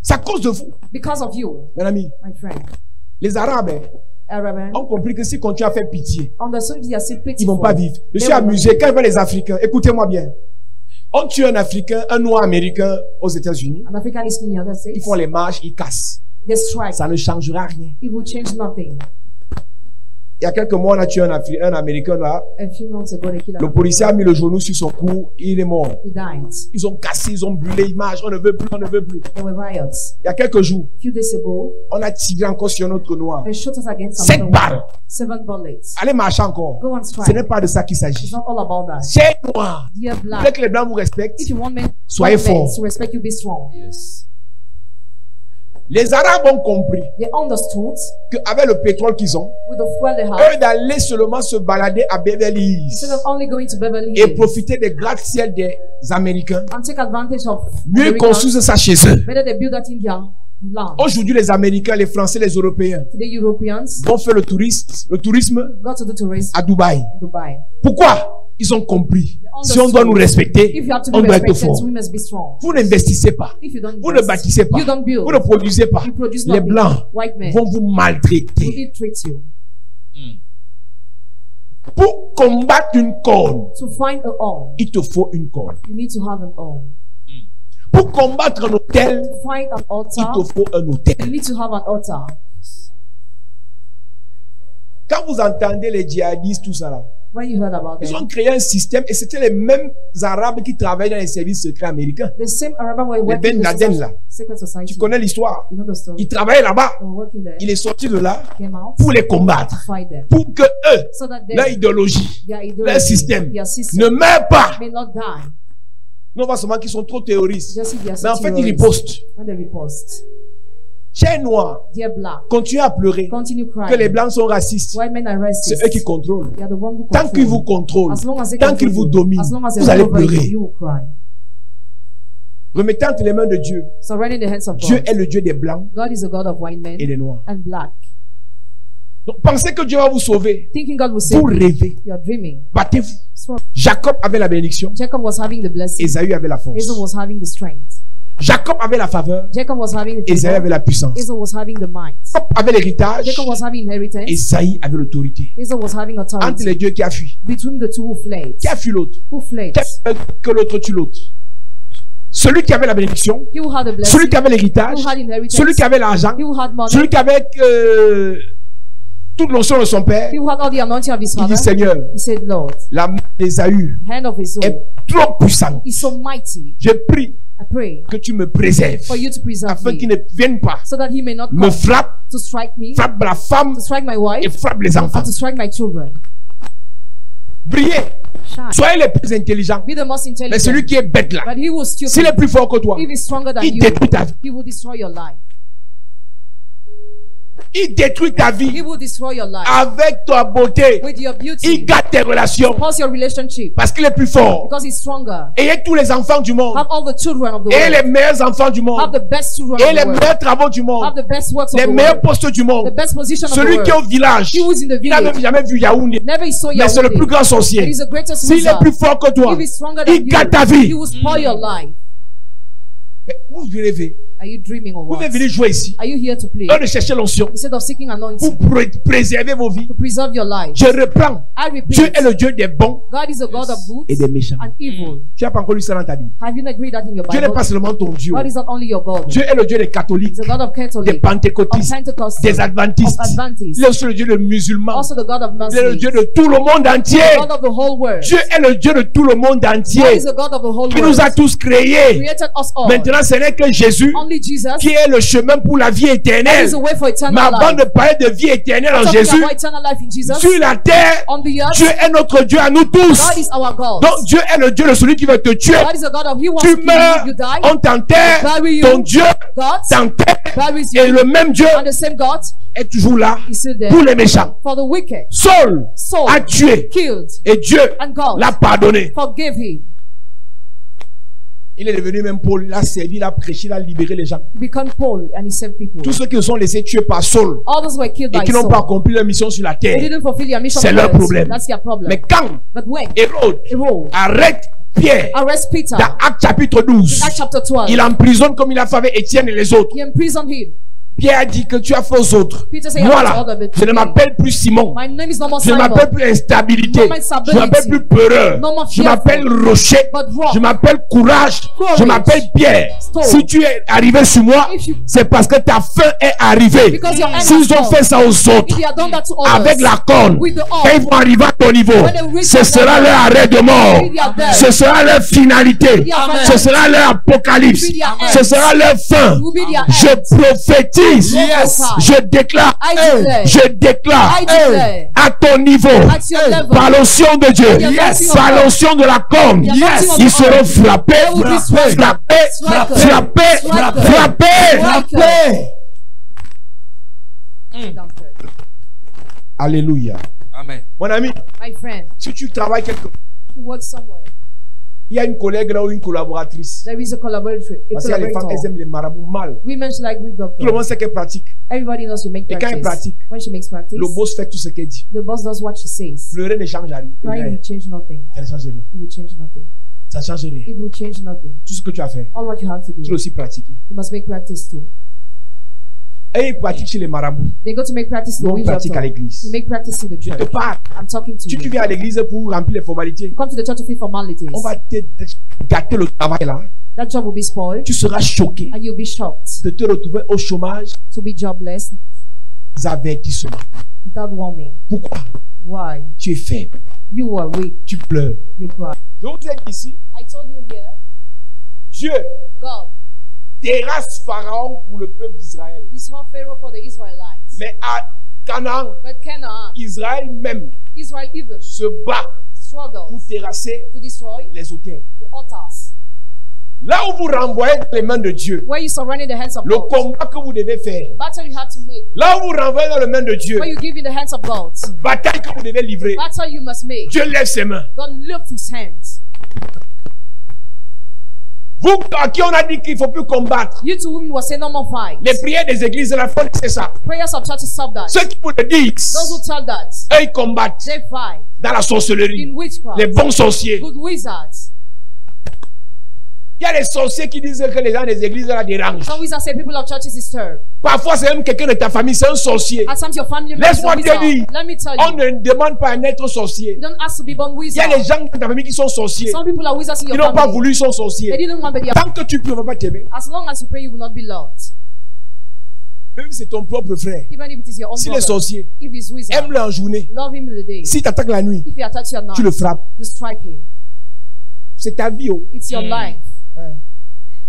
C'est à cause de vous. Because of you, Mon ami, my friend. les Arabes Arab, ont compris que si continuent à faire pitié, understood they are still ils pitiful. vont pas vivre. Je They suis will amusé. Quand je vois les Africains, écoutez-moi bien. On tue un Africain, un noir américain aux États-Unis. An African is in the other states. Ils font les marches, ils cassent. They strike. Ça ne changera rien. It will change nothing. Il y a quelques mois, on a tué un Américain là. A few months ago, they killed Le him. policier a mis le genou sur son cou, il est mort. He died. Ils ont cassé, ils ont brûlé l'image. On ne veut plus, on ne veut plus. There were riots. Il y a quelques jours, A few days ago, on a tiré encore sur notre noir. they shot us against 7 another balles. one. 7 bullets. Allez marcher encore. Go on Ce strike. n'est pas de ça qu'il s'agit. It's not all about that. C'est noir. Dear Vous voulez black, que les blancs vous respectent? if you want men, Soyez want men forts. to respect you, be strong. Yes. Les Arabes ont compris They understood qu'avec le pétrole qu'ils ont, with the fuel they have, eux d'aller seulement se balader à Beverly instead Hills of only going to Beverly et Hills profiter des gratte-ciel des Américains, and take advantage of mieux Americans, construisent ça chez eux. better they build that in their land. Aujourd'hui, les Américains, les Français, les Européens Today, Europeans vont faire le tourisme go to do tourism à Dubaï. in Dubai. Pourquoi? Ils ont compris. They Si on doit nous respecter, If you have to be on doit être respected, fort. we must be strong. Vous n'investissez pas. If you don't Vous ne invest, bâtissez pas. you don't build. Vous ne produisez pas. You produce Les nothing. blancs White men vont vous will maltraiter. treat you. Pour combattre une corne, To find a home, il te faut une corne. you need to have an home. Pour combattre un hôtel, To find an il altar, te faut un you hôtel. need to have an altar. Quand vous entendez les djihadistes, tout ça là, When you heard about ils ont them, créé un système et c'était les mêmes Arabes qui travaillent dans les services secrets américains. the same, I remember when we Les worked in Ben the Laden society- là. secret society. Tu connais l'histoire. You know the story. Ils travaillaient là-bas. They were working there, Il est sorti de là came out pour les to combattre. fight them. Pour que eux, So that leur they, idéologie, their leur ideology, système their system ne meurent pas. may not die. Non, pas seulement qu'ils sont trop terroristes. Just if they are Mais en so fait, ils terrorists. ripostent. When they riposte, Chers noirs, dear black, continuez à pleurer continue que les crying. blancs sont racistes. White men are racist. C'est eux qui contrôlent. They are the one who Tant qu'ils vous control. contrôlent, As long as they tant qu'ils control vous you, dominent, as long as they vous allez rule over you, pleurer. you will cry. Remettez entre les mains de Dieu. Surrender in the hands of Dieu God. est le Dieu des blancs God is a God of white men et des noirs. and black. Donc, pensez que Dieu va vous sauver. Thinking God will save Vous you. rêvez. You are dreaming. Battez-vous. So Jacob avait la bénédiction. Jacob was having the blessing. Ésaü avait la force. Esau was having the strength. Jacob avait la faveur. Jacob was having the Ésaü avait favor. la puissance. Esau was having the might. Jacob avait l'héritage. Jacob was having inheritance. Ésaü avait l'autorité. Esau was having Entre authority. les dieux qui a fui. Between the two who fled. Qui a fui l'autre? Who fled? Qui a fait que l'autre tue l'autre? Celui qui avait la bénédiction. He who had the blessing. Celui qui avait l'héritage. He who had inheritance. Celui qui avait l'argent. He who had money. Celui qui avait toute l'onction de son père. He who had all the anointing of his Il father. dit, Seigneur, He said, Lord, la main d'Ésaü the hand of Esau est trop puissante. is so mighty. Je prie I pray que tu me préserves for you to preserve afin me, qu'il ne vienne pas, so that he may not me come frappe, to strike me, frappe la femme to strike my et wife, frappe les enfants. and to strike my children. Brillez. Shine. Soyez les plus intelligents. Be the most Mais celui intelligent. qui est bête là, But he will s'il est stupid. plus fort que toi, If he's stronger than il you, détruit ta vie. he will destroy your life. Il détruit ta He vie will destroy your life avec ta beauté. with your Il beauty. gâte tes relations Pause your relationship parce qu'il est plus fort. because he's stronger. Ayez tous les enfants du monde. Have all the children of the Et les world. meilleurs enfants du monde. Have the best children Et of les the world. meilleurs travaux du monde. Have the best works of Les the meilleurs world. postes du monde. The best position of the Celui qui est world. au village, He who is in the il n'a même village. jamais vu Yaoundé. Never he saw Mais c'est le plus Yahweh. grand He sorcier. is the greatest S'il est wizard. plus fort que toi, If he's stronger than il gâte ta you, vie. he will spoil your life. Mais vous rêvez. Are you dreaming or Vous what? pouvez venir jouer ici. Are you here to play? Au lieu de chercher l'onction. Instead of seeking Pour anointing, préserver vos vies. to preserve your life. Je reprends. I Dieu repeat, est le Dieu des bons God is a God of good et des méchants. and evil. Tu n'as pas encore lu ça dans ta Bible. Have you not read that in your Dieu n'est Bible? pas seulement ton Dieu. God is not only your God. Dieu est le Dieu des catholiques, He's a God of des Catholic, of pentecôtistes, Pentecostal, des adventistes. of Adventists. Il est aussi le Dieu des musulmans. Also the God of Il est le Muslims. Dieu de tout le monde entier. The God of the whole world. Dieu est le Dieu de tout le monde God entier. is the God of the whole Qui world. nous a tous créés. Created us all. Maintenant, ce n'est que Jésus Only Jesus qui est le chemin pour la vie is éternelle. the way for Mais eternal avant life. de parler de vie éternelle en Talking Jésus, about eternal life in Jesus. sur la terre, On the earth, Dieu est notre Dieu à nous tous. God is our God. Donc Dieu est le Dieu de celui qui veut te tuer. God is the God of He wants Tu to kill meurs, you, you die. on t'enterre, Bury you. ton Dieu God t'enterre. buries Et you. le même Dieu And the same God est toujours là is still there pour les méchants. for the wicked. Saul Saul a tué killed et Dieu and God l'a pardonné. forgave him. Il est devenu même Paul, il a servi, il a prêché, il a libéré les gens. He became Paul and he saved people. Tous ceux qui se sont laissés tuer par Saul All those were killed et by qui n'ont Saul. pas accompli leur mission sur la They terre, didn't fulfill their mission. c'est on leur earth. problème. That's their problem. Mais quand But when Hérode Herod arrête Pierre arrest Peter dans Actes chapitre 12, in Acts chapter 12, il emprisonne comme il a fait avec Étienne et les autres. he imprisoned him. Pierre a dit que tu as fait aux autres. Peter said, Moi "I là, want to order je ne m'appelle plus Simon. My name is no more Je ne Simon, m'appelle plus instabilité. No more Je instability. ne m'appelle plus peureur. No more Je fearful. m'appelle rocher. but rock." Je m'appelle courage. Courage. Je m'appelle Pierre. Stone. Si tu es arrivé sur moi, If you- c'est parce que ta fin est arrivée. Because your end S'ils has ont come. fait ça aux If autres, you have done that to others, avec la corne, with the quand arm, ils vont arriver à ton niveau, When they reach ce their sera level, leur arrêt de mort. with their death, Ce sera leur finalité. Amen. Ce sera leur apocalypse. With their Ce end. sera leur fin. will be their Je end. prophétise. Yes. Je déclare. I declare. Je déclare. I declare. À ton niveau. At your level. Par l'onction de Dieu. Yes. Par l'onction de la corne. The anointing of Ils the seront Lord. frappés. They will be Frappés. Frappés. Striker. Frappés. Striker. Frappés. Striker. Alléluia. Amen. Mon ami, My friend, si tu travailles quelque part, you work somewhere. Il y a une collègue là ou une collaboratrice. There is a collaborator. Parce qu'il y a les femmes, elles aiment les marabouts mal. Women like with Tout le doctor. monde sait qu'elle pratique. Everybody knows you make Et quand elle practice. pratique, When she makes practice, le boss fait tout ce qu'elle dit. the boss does what she says. Pleurer ne change rien. Crying will change nothing. Ça ne change rien. It will change nothing. Ça ne change rien. It will change nothing. Tout ce que tu as fait, All what you have to tu do, dois aussi pratiquer. you must make practice too. Et ils pratiquent chez les marabouts. They go to make practice in the Nous, on witch pratique à doctor. l'église. You make practice in the Je te church. parle. I'm talking to Si tu you. viens à l'église pour remplir les formalités, You come to the church to fill formalities. on va te gâter le travail là. That job will be spoiled, Tu seras choqué and you'll be shocked de te retrouver au chômage. to be jobless Avertissement. without warming. Pourquoi? Why? Tu es faible. You are weak. Tu pleures. You cry. Donc, vous êtes ici. I told you here, Dieu God, terrasse Pharaon pour le peuple d'Israël. this whole Pharaoh for the Israelites. Mais à Canaan, But Canaan, Israël même Israel even se bat pour struggles terrasser to destroy les hôtels. the altars. Là où vous renvoyez dans les mains de Dieu, Where you surrender the hands of le God. combat que vous devez faire, The battle you have to make. là où vous renvoyez dans les mains de Dieu, Where you give in the hands of God. bataille que vous devez livrer, Battle you must make. Dieu lève ses mains. God lift his hands. Vous à qui on a dit qu'il ne faut plus combattre, You two women will say no more fight. les prières des églises, la foi, c'est ça. Prayers of churches stop that. Ceux qui vous le disent, Those who tell that, eux, ils combattent they fight dans la sorcellerie. in witchcraft. Les bons sorciers. Good wizards. Il y a des sorciers qui disent que les gens des églises la dérangent. Some wizards say people of churches disturb. Parfois, c'est même quelqu'un de ta famille, c'est un sorcier. At times your family members Laisse-moi are te wizards. dire, Let me tell on you. ne demande pas à un être sorcier. You don't ask to be born Il y a wizard. des gens de ta famille qui sont sorciers. Some people are wizards in Ils your n'ont pas family. voulu, ils sont They sorciers. didn't want, but they are. Tant que tu pries, on ne va pas t'aimer. As long as you pray, you will not be loved. Même si c'est ton propre frère. Even if it is your own S'il est brother. sorcier, If he's wizard, aime-le en journée. love him in the day. S'il t'attaque la nuit, If he attacks you at night, tu le frappes. you strike him. C'est ta vie. Oh. It's your life. Ouais.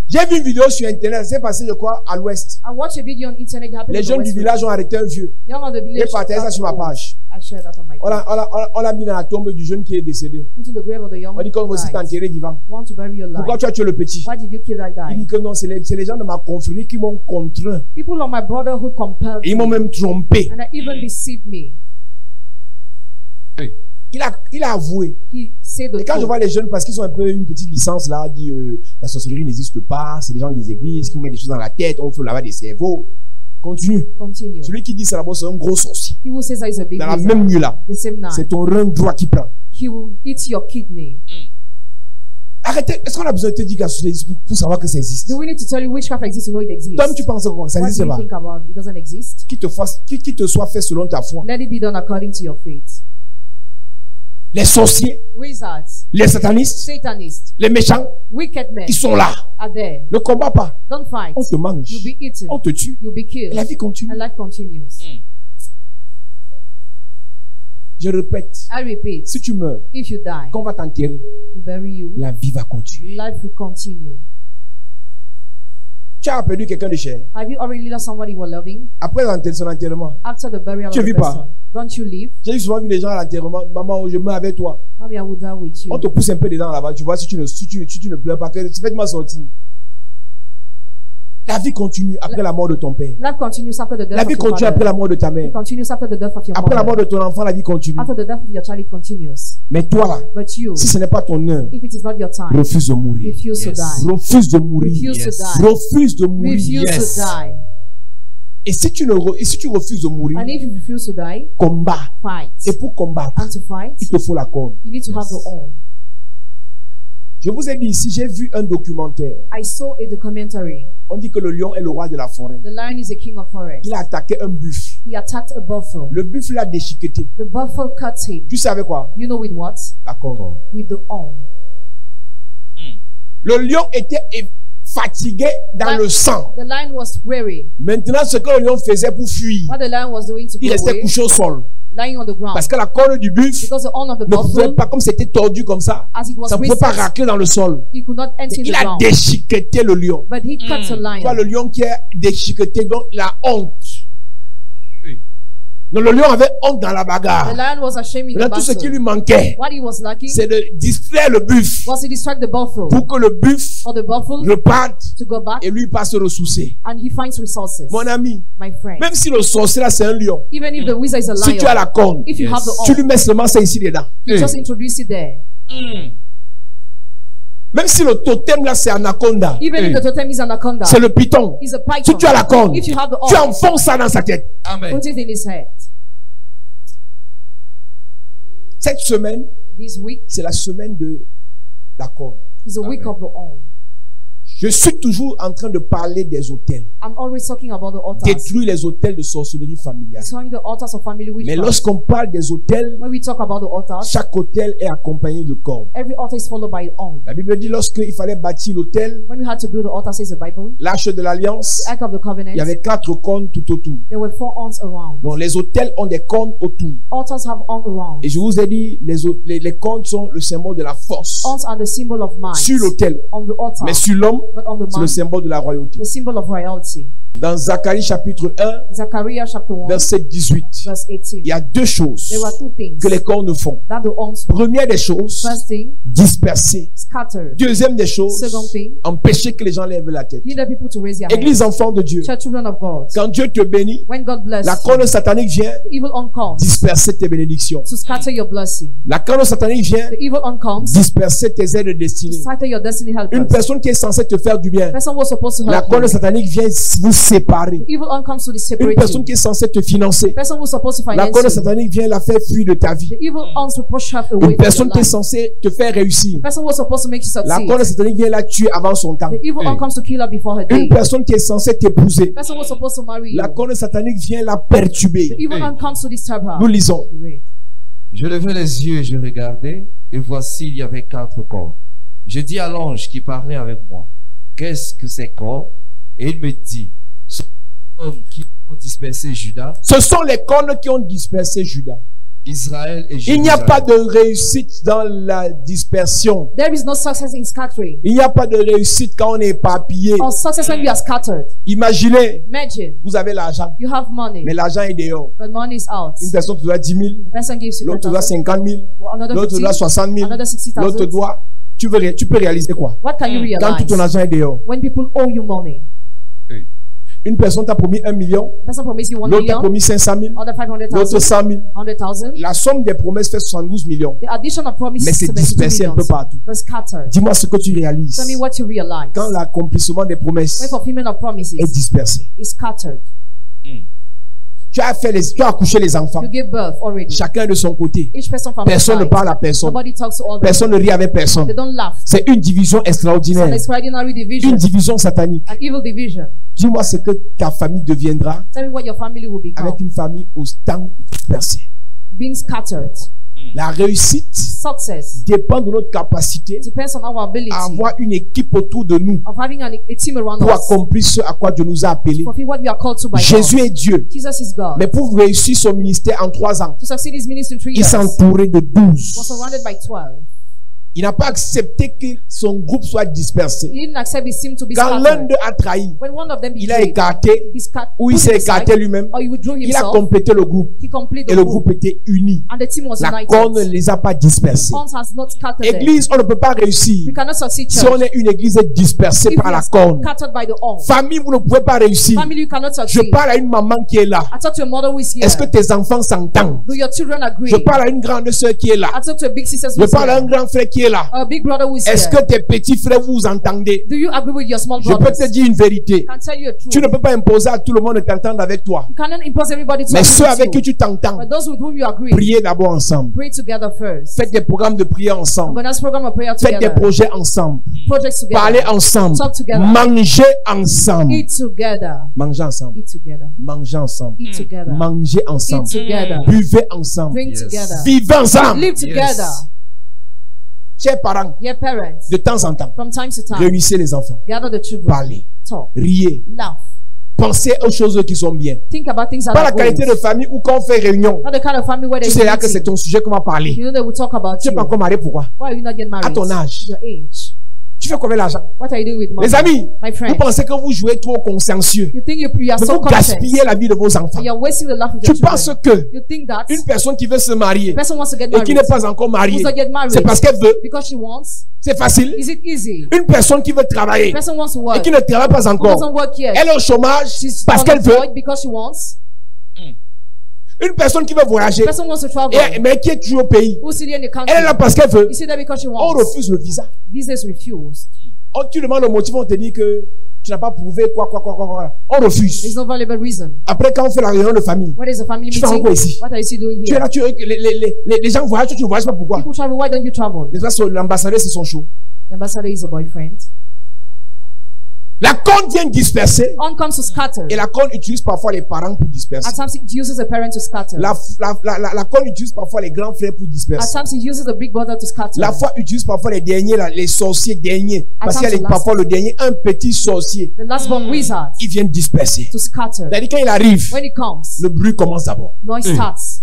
J'ai vu une vidéo sur internet, c'est passé, je crois, à l'ouest. I watched a video on internet that happened Les in the jeunes du West village ont arrêté un vieux. Young of the J'ai village. partagé ça sur ma page. I shared that on my On page. l'a mis dans la tombe du jeune qui est décédé. Put in the grave of the young On dit qu'on veut aussi guy. t'enterrer vivant. Want to bury your Pourquoi life. tu as tué le petit? Why did you kill that Il guy? dit que non, c'est les gens de ma confrérie qui m'ont contraint. People of my brotherhood compelled Et ils m'ont me, même trompé. and they even deceived me. Il a avoué. He said the Et quand je truth. vois les jeunes, parce qu'ils ont un peu une petite licence là, dit la sorcellerie n'existe pas, c'est les gens des églises qui vous mettent des choses dans la tête, on fait laver des cerveaux. Continue. Continue. Celui qui dit ça là-bas, c'est un gros sorcier. He will say that is a big Dans la wizard. même nuit là, The same night. c'est ton rein droit qui prend. He will eat your kidney. Arrêtez. Est-ce qu'on a besoin de te dire que ça existe pour savoir que ça existe? Do we need to tell you witchcraft exists to know it exists? Toi, tu penses quoi? Ça What existe do you pas. think about it? It doesn't exist. Qui te soit fait selon ta foi. Let it be done according to your faith. Les sorciers, Wizards, les satanistes, Satanists, les méchants, wicked men ils sont là. are there. Ne combat pas. Don't fight. On te mange. You'll be eaten. On te tue. You'll be Et killed. la vie continue. And life continues. Je répète. I repeat, Si tu meurs, if you die, qu'on va t'enterrer, we'll bury you. la vie va continuer. Life will continue. Tu as perdu quelqu'un de cher. Have you already lost somebody you were loving? Après son enterrement, After the burial Tu of the vis pas. person, don't you live? j'ai souvent vu des gens à l'enterrement. Maman, je meurs avec toi. Maybe I would die with you. On te pousse un peu dedans là-bas. Tu vois, si tu ne pleures pas, fais-moi sortir. La vie continue après la mort de ton père. Life continues after the death La of vie your continue après father. la mort de ta mère. It continues after the death of your Après la mort mother. de ton enfant, la vie continue. After the death of your child, it continues. Mais toi là, But you, si ce n'est pas ton heure, if it is not your time, refuse de mourir. refuse to die. Refuse de mourir. Refuse Yes. to die. Refuse de mourir. Refuse to die. Et si tu refuses de mourir, And if you refuse to die, combat. fight. Et pour combattre, And to fight, il te faut la corde. you need to have the own. Je vous ai dit ici, j'ai vu un documentaire. I saw a documentary. On dit que le lion est le roi de la forêt. The lion is the king of forest. Il a attaqué un buffle. He attacked a buffalo. Le buffle l'a déchiqueté. The buffalo cut him. Tu savais quoi? You know with what? La corde. With the own. Le lion était fatigué dans le sang. The lion was weary. Maintenant, ce que le lion faisait pour fuir, What the lion was doing to il go restait away, couché au sol. lying on the ground. Parce que la corde du buffle Because the horn of the ne pouvait buffalo, pas, comme c'était tordu comme ça, as it was ça ne pouvait pas twisted, racler dans le sol. he could not enter in Il the a ground. déchiqueté le lion. But he cut the Tu vois, lion. le lion qui est déchiqueté, donc la honte. Oui. Donc le lion avait honte dans la The bagarre. lion was ashamed in the Maintenant, tout ce qui battle. lui manquait, What he was lacking c'est de distraire le buffle was to distract the buffalo. pour que le buffle For the buffalo reparte to go back et lui passe se ressourcer. and he finds resources. Mon ami, My friend. même si le sorcier là c'est un lion, Even if the wizard is a si tu as la lion, corne, if you Yes. have the tu lui horn, mets seulement ça ici dedans. you just introduce it there. Même si le totem là c'est anaconda, Even if the totem is anaconda, c'est le python. is a Si python. tu as la corne, If you have the tu horn, enfonces ça dans sa tête. Amen. put it in his head. Cette semaine, This week c'est la semaine de la corne. is a week Amen. of the horn. Je suis toujours en train de parler des hôtels. I'm always talking about the altars. Détruire les hôtels de sorcellerie familiale. Destroying the altars of family Mais witchcraft. lorsqu'on parle des hôtels, When we talk about the altars, chaque hôtel est accompagné de cornes. every altar is followed by horn. La Bible dit lorsqu'il fallait bâtir l'hôtel, When we had to build the altar, says the Bible, l'arche de l'alliance, the Ark of the Covenant, il y avait 4 cornes tout autour. there were 4 horns around. Donc les hôtels ont des cornes autour. Altars have horn around. Et je vous ai dit, les cornes sont le symbole de la force Horns are the symbol of might sur l'autel. on the altar, Mais sur l'homme, but on the c'est le man, symbole de la royauté. the symbol of royalty. Dans Zacharie chapitre 1, Zechariah chapter 1, verset 18, verse 18. il y a 2 choses There are 2 things que les cornes font. that the horns do. Première des choses, First thing, disperser. scatter. Deuxième des choses, Second thing, empêcher que les gens lèvent la tête. hinder people to raise their hands. Église enfant de Dieu, Church children of God. quand Dieu te bénit, When God bless la you, corne satanique vient the evil horn comes disperser tes bénédictions. to scatter your blessing. La corne satanique vient The evil horn comes disperser tes aides to destinées. scatter your destiny Une helpers. personne qui est censée te faire du bien, Person was supposed to la help corne you. satanique vient vous séparer. The evil horn comes to Une separate personne you. qui est censée te financer, Person was supposed to la finance corne you. satanique vient la faire fuir de ta vie. The evil horns will push her away Une from personne your qui est life. censée te faire réussir, Person was supposed to make you la succeed. corne satanique vient la tuer avant son temps. The evil horn comes to kill her before her day. Une personne qui est censée t'épouser, Person was supposed to marry you. la corne satanique vient la perturber. The evil horn comes to disturb her. Nous lisons. Read. Je levai les yeux et je regardai, et voici il y avait 4 corps. Je dis à l'ange qui parlait avec moi, qu'est-ce que ces corps? Et il me dit, ce sont les hommes qui ont dispersé Juda, Ce sont les cornes qui ont dispersé Judas. Israël et Il Jérusalem. n'y a pas de réussite dans la dispersion. There is no success in scattering. Il n'y a pas de réussite quand on est éparpillé. Or success when we are scattered. Imaginez, Imagine, vous avez l'argent, you have money, mais l'argent est dehors. but money is out. Une personne te doit 10 000, The person gives you l'autre te doit 10,000, 50 000, another l'autre te doit 50,000, 60 000, another l'autre te 60,000. doit... Tu peux réaliser quoi? What can you Quand tout ton realize? argent est dehors. When people owe you money. Oui. Une personne t'a promis 1 million, Person promise you 1 l'autre t'a million, promis 500 000, other l'autre 500,000, 100 000. 100,000. La somme des promesses fait 72 millions. The addition of promises Mais is c'est 72 dispersé un peu millions, partout. but scattered. Dis-moi ce que tu réalises. Tell me what you realize. Quand l'accomplissement des promesses When fulfillment of promises est dispersé. is scattered. Tu as accouché les enfants. You give birth already. Chacun de son côté. Each person from Personne ne their side. parle à personne. Nobody talks to all them. Personne ne rit avec personne. They don't laugh. C'est une division It's an extraordinaire. extraordinary division. Une division satanique. An evil division. Dis-moi ce que ta famille deviendra Tell me what your family will become. avec une famille au stand dispersé. Being scattered. La réussite Success dépend de notre capacité depends on our ability à avoir une équipe autour de nous of having a team around pour us accomplir ce à quoi Dieu nous a appelés. to fulfill what we are called to by Jésus God. est Dieu. Jesus is God. Mais pour réussir son ministère en 3 ans, To succeed his ministry in 3 il years, s'est entouré de 12. was surrounded by 12. Il n'a pas accepté que son groupe soit dispersé. He didn't accept his team to be Quand l'un scattered. d'eux a trahi, When one of them il a betrayed, écarté, ou il put s'est aside, écarté lui-même, or he withdrew il a himself, complété le groupe. he completed Et the le group, groupe était uni. and the team was La corne ne united. les a pas dispersés. Horns has not scattered them. Église, on ne peut pas réussir We cannot succeed, si church, on est une église dispersée if par we la are corne. scattered by the horn. Famille, vous ne pouvez pas réussir. Family, you cannot Je succeed. parle à une maman qui est là. I talk to a mother who is here. Est-ce que tes enfants s'entendent? Do your children agree? Je parle à une grande sœur qui est là. I talk to a big sister who Je is parle à un here. grand frère qui est là. A big brother who is Est-ce here. que tes petits frères vous entendez? Do you agree with your small Je peux brothers? te dire une vérité. I can tell you a truth. Tu ne peux pas imposer à tout le monde de t'entendre avec toi. You cannot impose everybody to Mais agree ceux with avec qui you. tu t'entends, But those with whom you agree, priez d'abord ensemble. pray together first. Faites des programmes de prière ensemble. Organize program of prayer Faites des together. projets ensemble. Projects together. Parlez ensemble. Talk together. Mangez ensemble. Eat together. Mangez ensemble. Eat together. Mangez ensemble. Eat together. Mangez Eat ensemble. together. Buvez ensemble. Drink Yes. together. Vivez ensemble. Live together. Chers parents, Your parents, de temps en temps, from time to time, réunissez les enfants. gather the children. Parlez. Talk. Riez. Laugh. Pensez aux choses qui sont bien. Think about things that Pas la are qualité good. de famille où quand on fait réunion, Not the kind of family where tu there's sais là que c'est meeting. ton sujet qu'on va parler. You know they will talk about Tu n'es pas you. encore marié, pourquoi? Why are you not getting married? À ton âge. Your age. Tu fais combien d'argent? What are you doing with money? Les amis, My vous friend, pensez que vous jouez trop consciencieux. you think you are Mais so vous conscious. gaspillez la vie de vos enfants. You're wasting the life of your Tu penses children. que You think that une personne qui veut se marier the person wants to get et married, qui n'est pas encore who's mariée, not get married c'est parce qu'elle veut. because she wants. C'est facile. Is it easy? Une personne qui veut The travailler person wants to et work. qui ne travaille pas Who encore, doesn't work yet. elle est au chômage She's parce qu'elle veut. unemployed because she wants. Une personne qui veut voyager, Person wants to travel. mais qui est toujours au pays. Who's still in the country? Elle est là parce qu'elle veut. You see that because she On wants. refuse le visa. Visa is refused. Tu demandes le motif, on te dit que tu n'as pas prouvé quoi. On There's refuse. no valuable reason. Après, quand on fait la réunion de famille, What is a family tu fais meeting? encore ici. What are you still doing Tu es here? là, les gens voyagent, tu ne voyages pas pourquoi. People travel, why don't you travel? L'ambassadeur, c'est son show. The ambassador is a boyfriend. La corne vient disperser. On comes to scatter. Et la corne utilise parfois les parents pour disperser. At times it uses a parent to scatter. La corne utilise parfois les grands frères pour At disperser. times it uses a big brother to scatter. La foi utilise parfois les derniers, les sorciers derniers. Parce qu'il y a parfois le dernier, un petit sorcier. The last born wizard Ils viennent disperser. to scatter. C'est-à-dire quand il arrive, When it comes, le bruit commence d'abord. noise starts.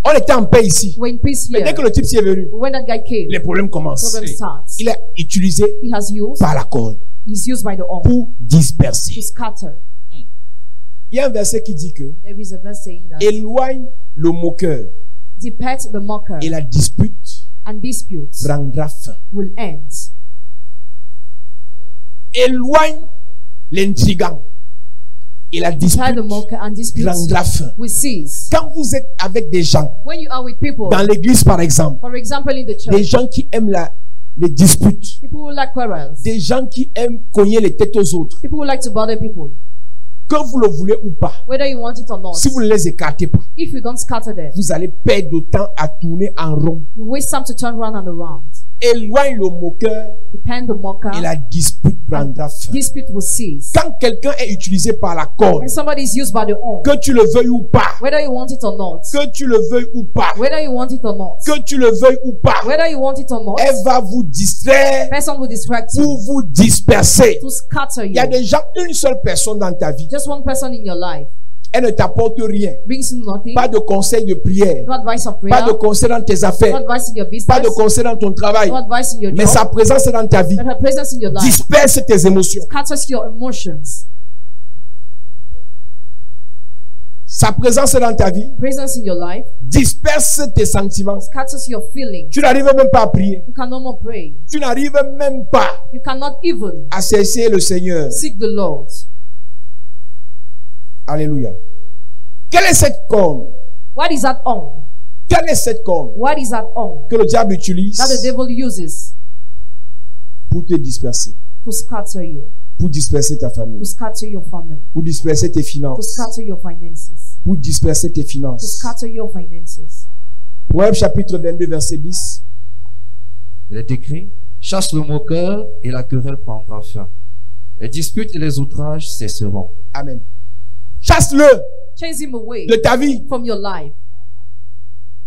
On était en paix ici. We're in peace Mais here. dès que le type s'y est venu, When that guy came, les problèmes commencent. problem starts. Il est utilisé He has used, par la corne he's used by the arm pour disperser. to scatter. Il y a un verset qui dit que There is a verse saying that éloigne le moqueur depart the mocker et la dispute and disputes prendra fin. will end. Éloigne l'intrigant et la Depart the dispute mocker and disputes prendra fin. will cease. Quand vous êtes avec des gens, When you are with people, dans l'église par exemple, for example in the des church, gens qui aiment les disputes, people who like quarrels, des gens qui aiment cogner les têtes aux autres, people who like to bother people, que vous le voulez ou pas, whether you want it or not, si vous ne les écartez pas, if you don't scatter them, vous allez perdre du temps à tourner en rond. you waste time to turn round and around. Éloigne le moqueur Depend the mocker, et la dispute prendra fin. dispute will cease. Quand quelqu'un est utilisé par la corde, When somebody is used by the arm, que tu le veuilles ou pas, whether you want it or not, que tu le veuilles ou pas, whether you want it or not, que tu le veuilles ou pas, whether you want it or not, elle va vous distraire person will distract you pour vous disperser. to scatter Il y a you. des gens, une seule personne dans ta vie, Just one person in your life elle ne t'apporte rien. brings you nothing. Pas de conseil de prière, No advice of pas de prayer, conseil dans tes no affaires, advice in your pas de business, conseil dans ton travail, no advice in your mais sa job, présence est dans ta vie. but her presence in your life Disperse tes émotions. scatters your emotions. Sa présence est dans ta vie. Presence in your life Disperse tes sentiments. scatters your feelings. Tu n'arrives même pas à prier. You can no more pray. Tu n'arrives même pas You cannot even à chercher le Seigneur. seek the Lord. Alléluia. Quelle est cette corne? What is that on? Quelle est cette corne What is that on que le diable utilise that the devil uses pour te disperser, to scatter you, pour disperser ta famille, to scatter your family, pour disperser tes to finances, scatter your finances, pour disperser tes to finances? scatter your finances? Proverbe chapitre 22 verset 10. Il est écrit, chasse le moqueur et la querelle prendra fin. Les disputes et les outrages cesseront. Amen. Chasse-le Chase him away de ta vie. from your life.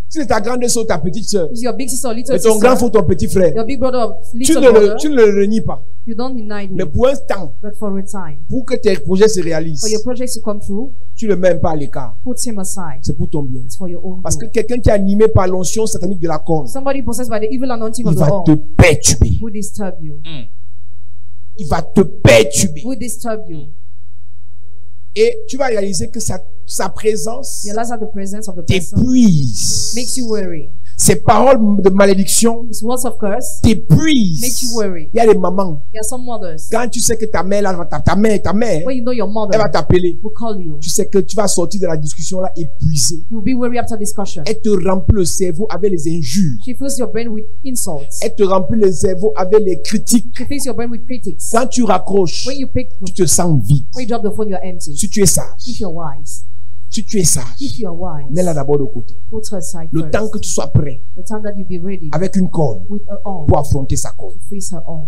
Si c'est ta grande soeur, ta petite soeur, Is your big sister or little et ton grand sister, frère, ton petit frère, your big brother or tu little ne brother, le renies pas. you don't deny Mais him. pour un temps, But for a time, pour que tes projets se réalisent, for your projects to come true, tu ne le mets pas à l'écart. put him aside. C'est pour ton bien. It's for your own Parce que good. quelqu'un qui est animé par l'onction satanique de la corne, Somebody possessed by the evil anointing il of the va te all perturber. will disturb you. Il va te perturber. Will disturb you. Et tu vas réaliser que sa présence Realize that the presence of the person t'épuise. makes you worry. Ses paroles de malédiction His words of curse t'épuisent. makes you worry. Il y a des mamans. There are some mothers. Quand tu sais que ta mère, ta mère, When you know your elle mother va t'appeler. will call you, Tu sais que tu vas sortir de la discussion là épuisé. you will be worried after discussion. Elle te remplit le cerveau avec les injures. She fills your brain with insults. Elle te remplit le cerveau avec les critiques. She fills your brain with critics. Quand tu raccroches, When you pick, tu te sens vide. when you drop the phone, you're empty. Si tu es sage, If you're wise, si tu es sage, if you're wise, mets-la d'abord de côté. put her aside Le temps first. que tu sois prêt The time that you be ready avec une corde with her arm pour affronter sa corde. to face her arm.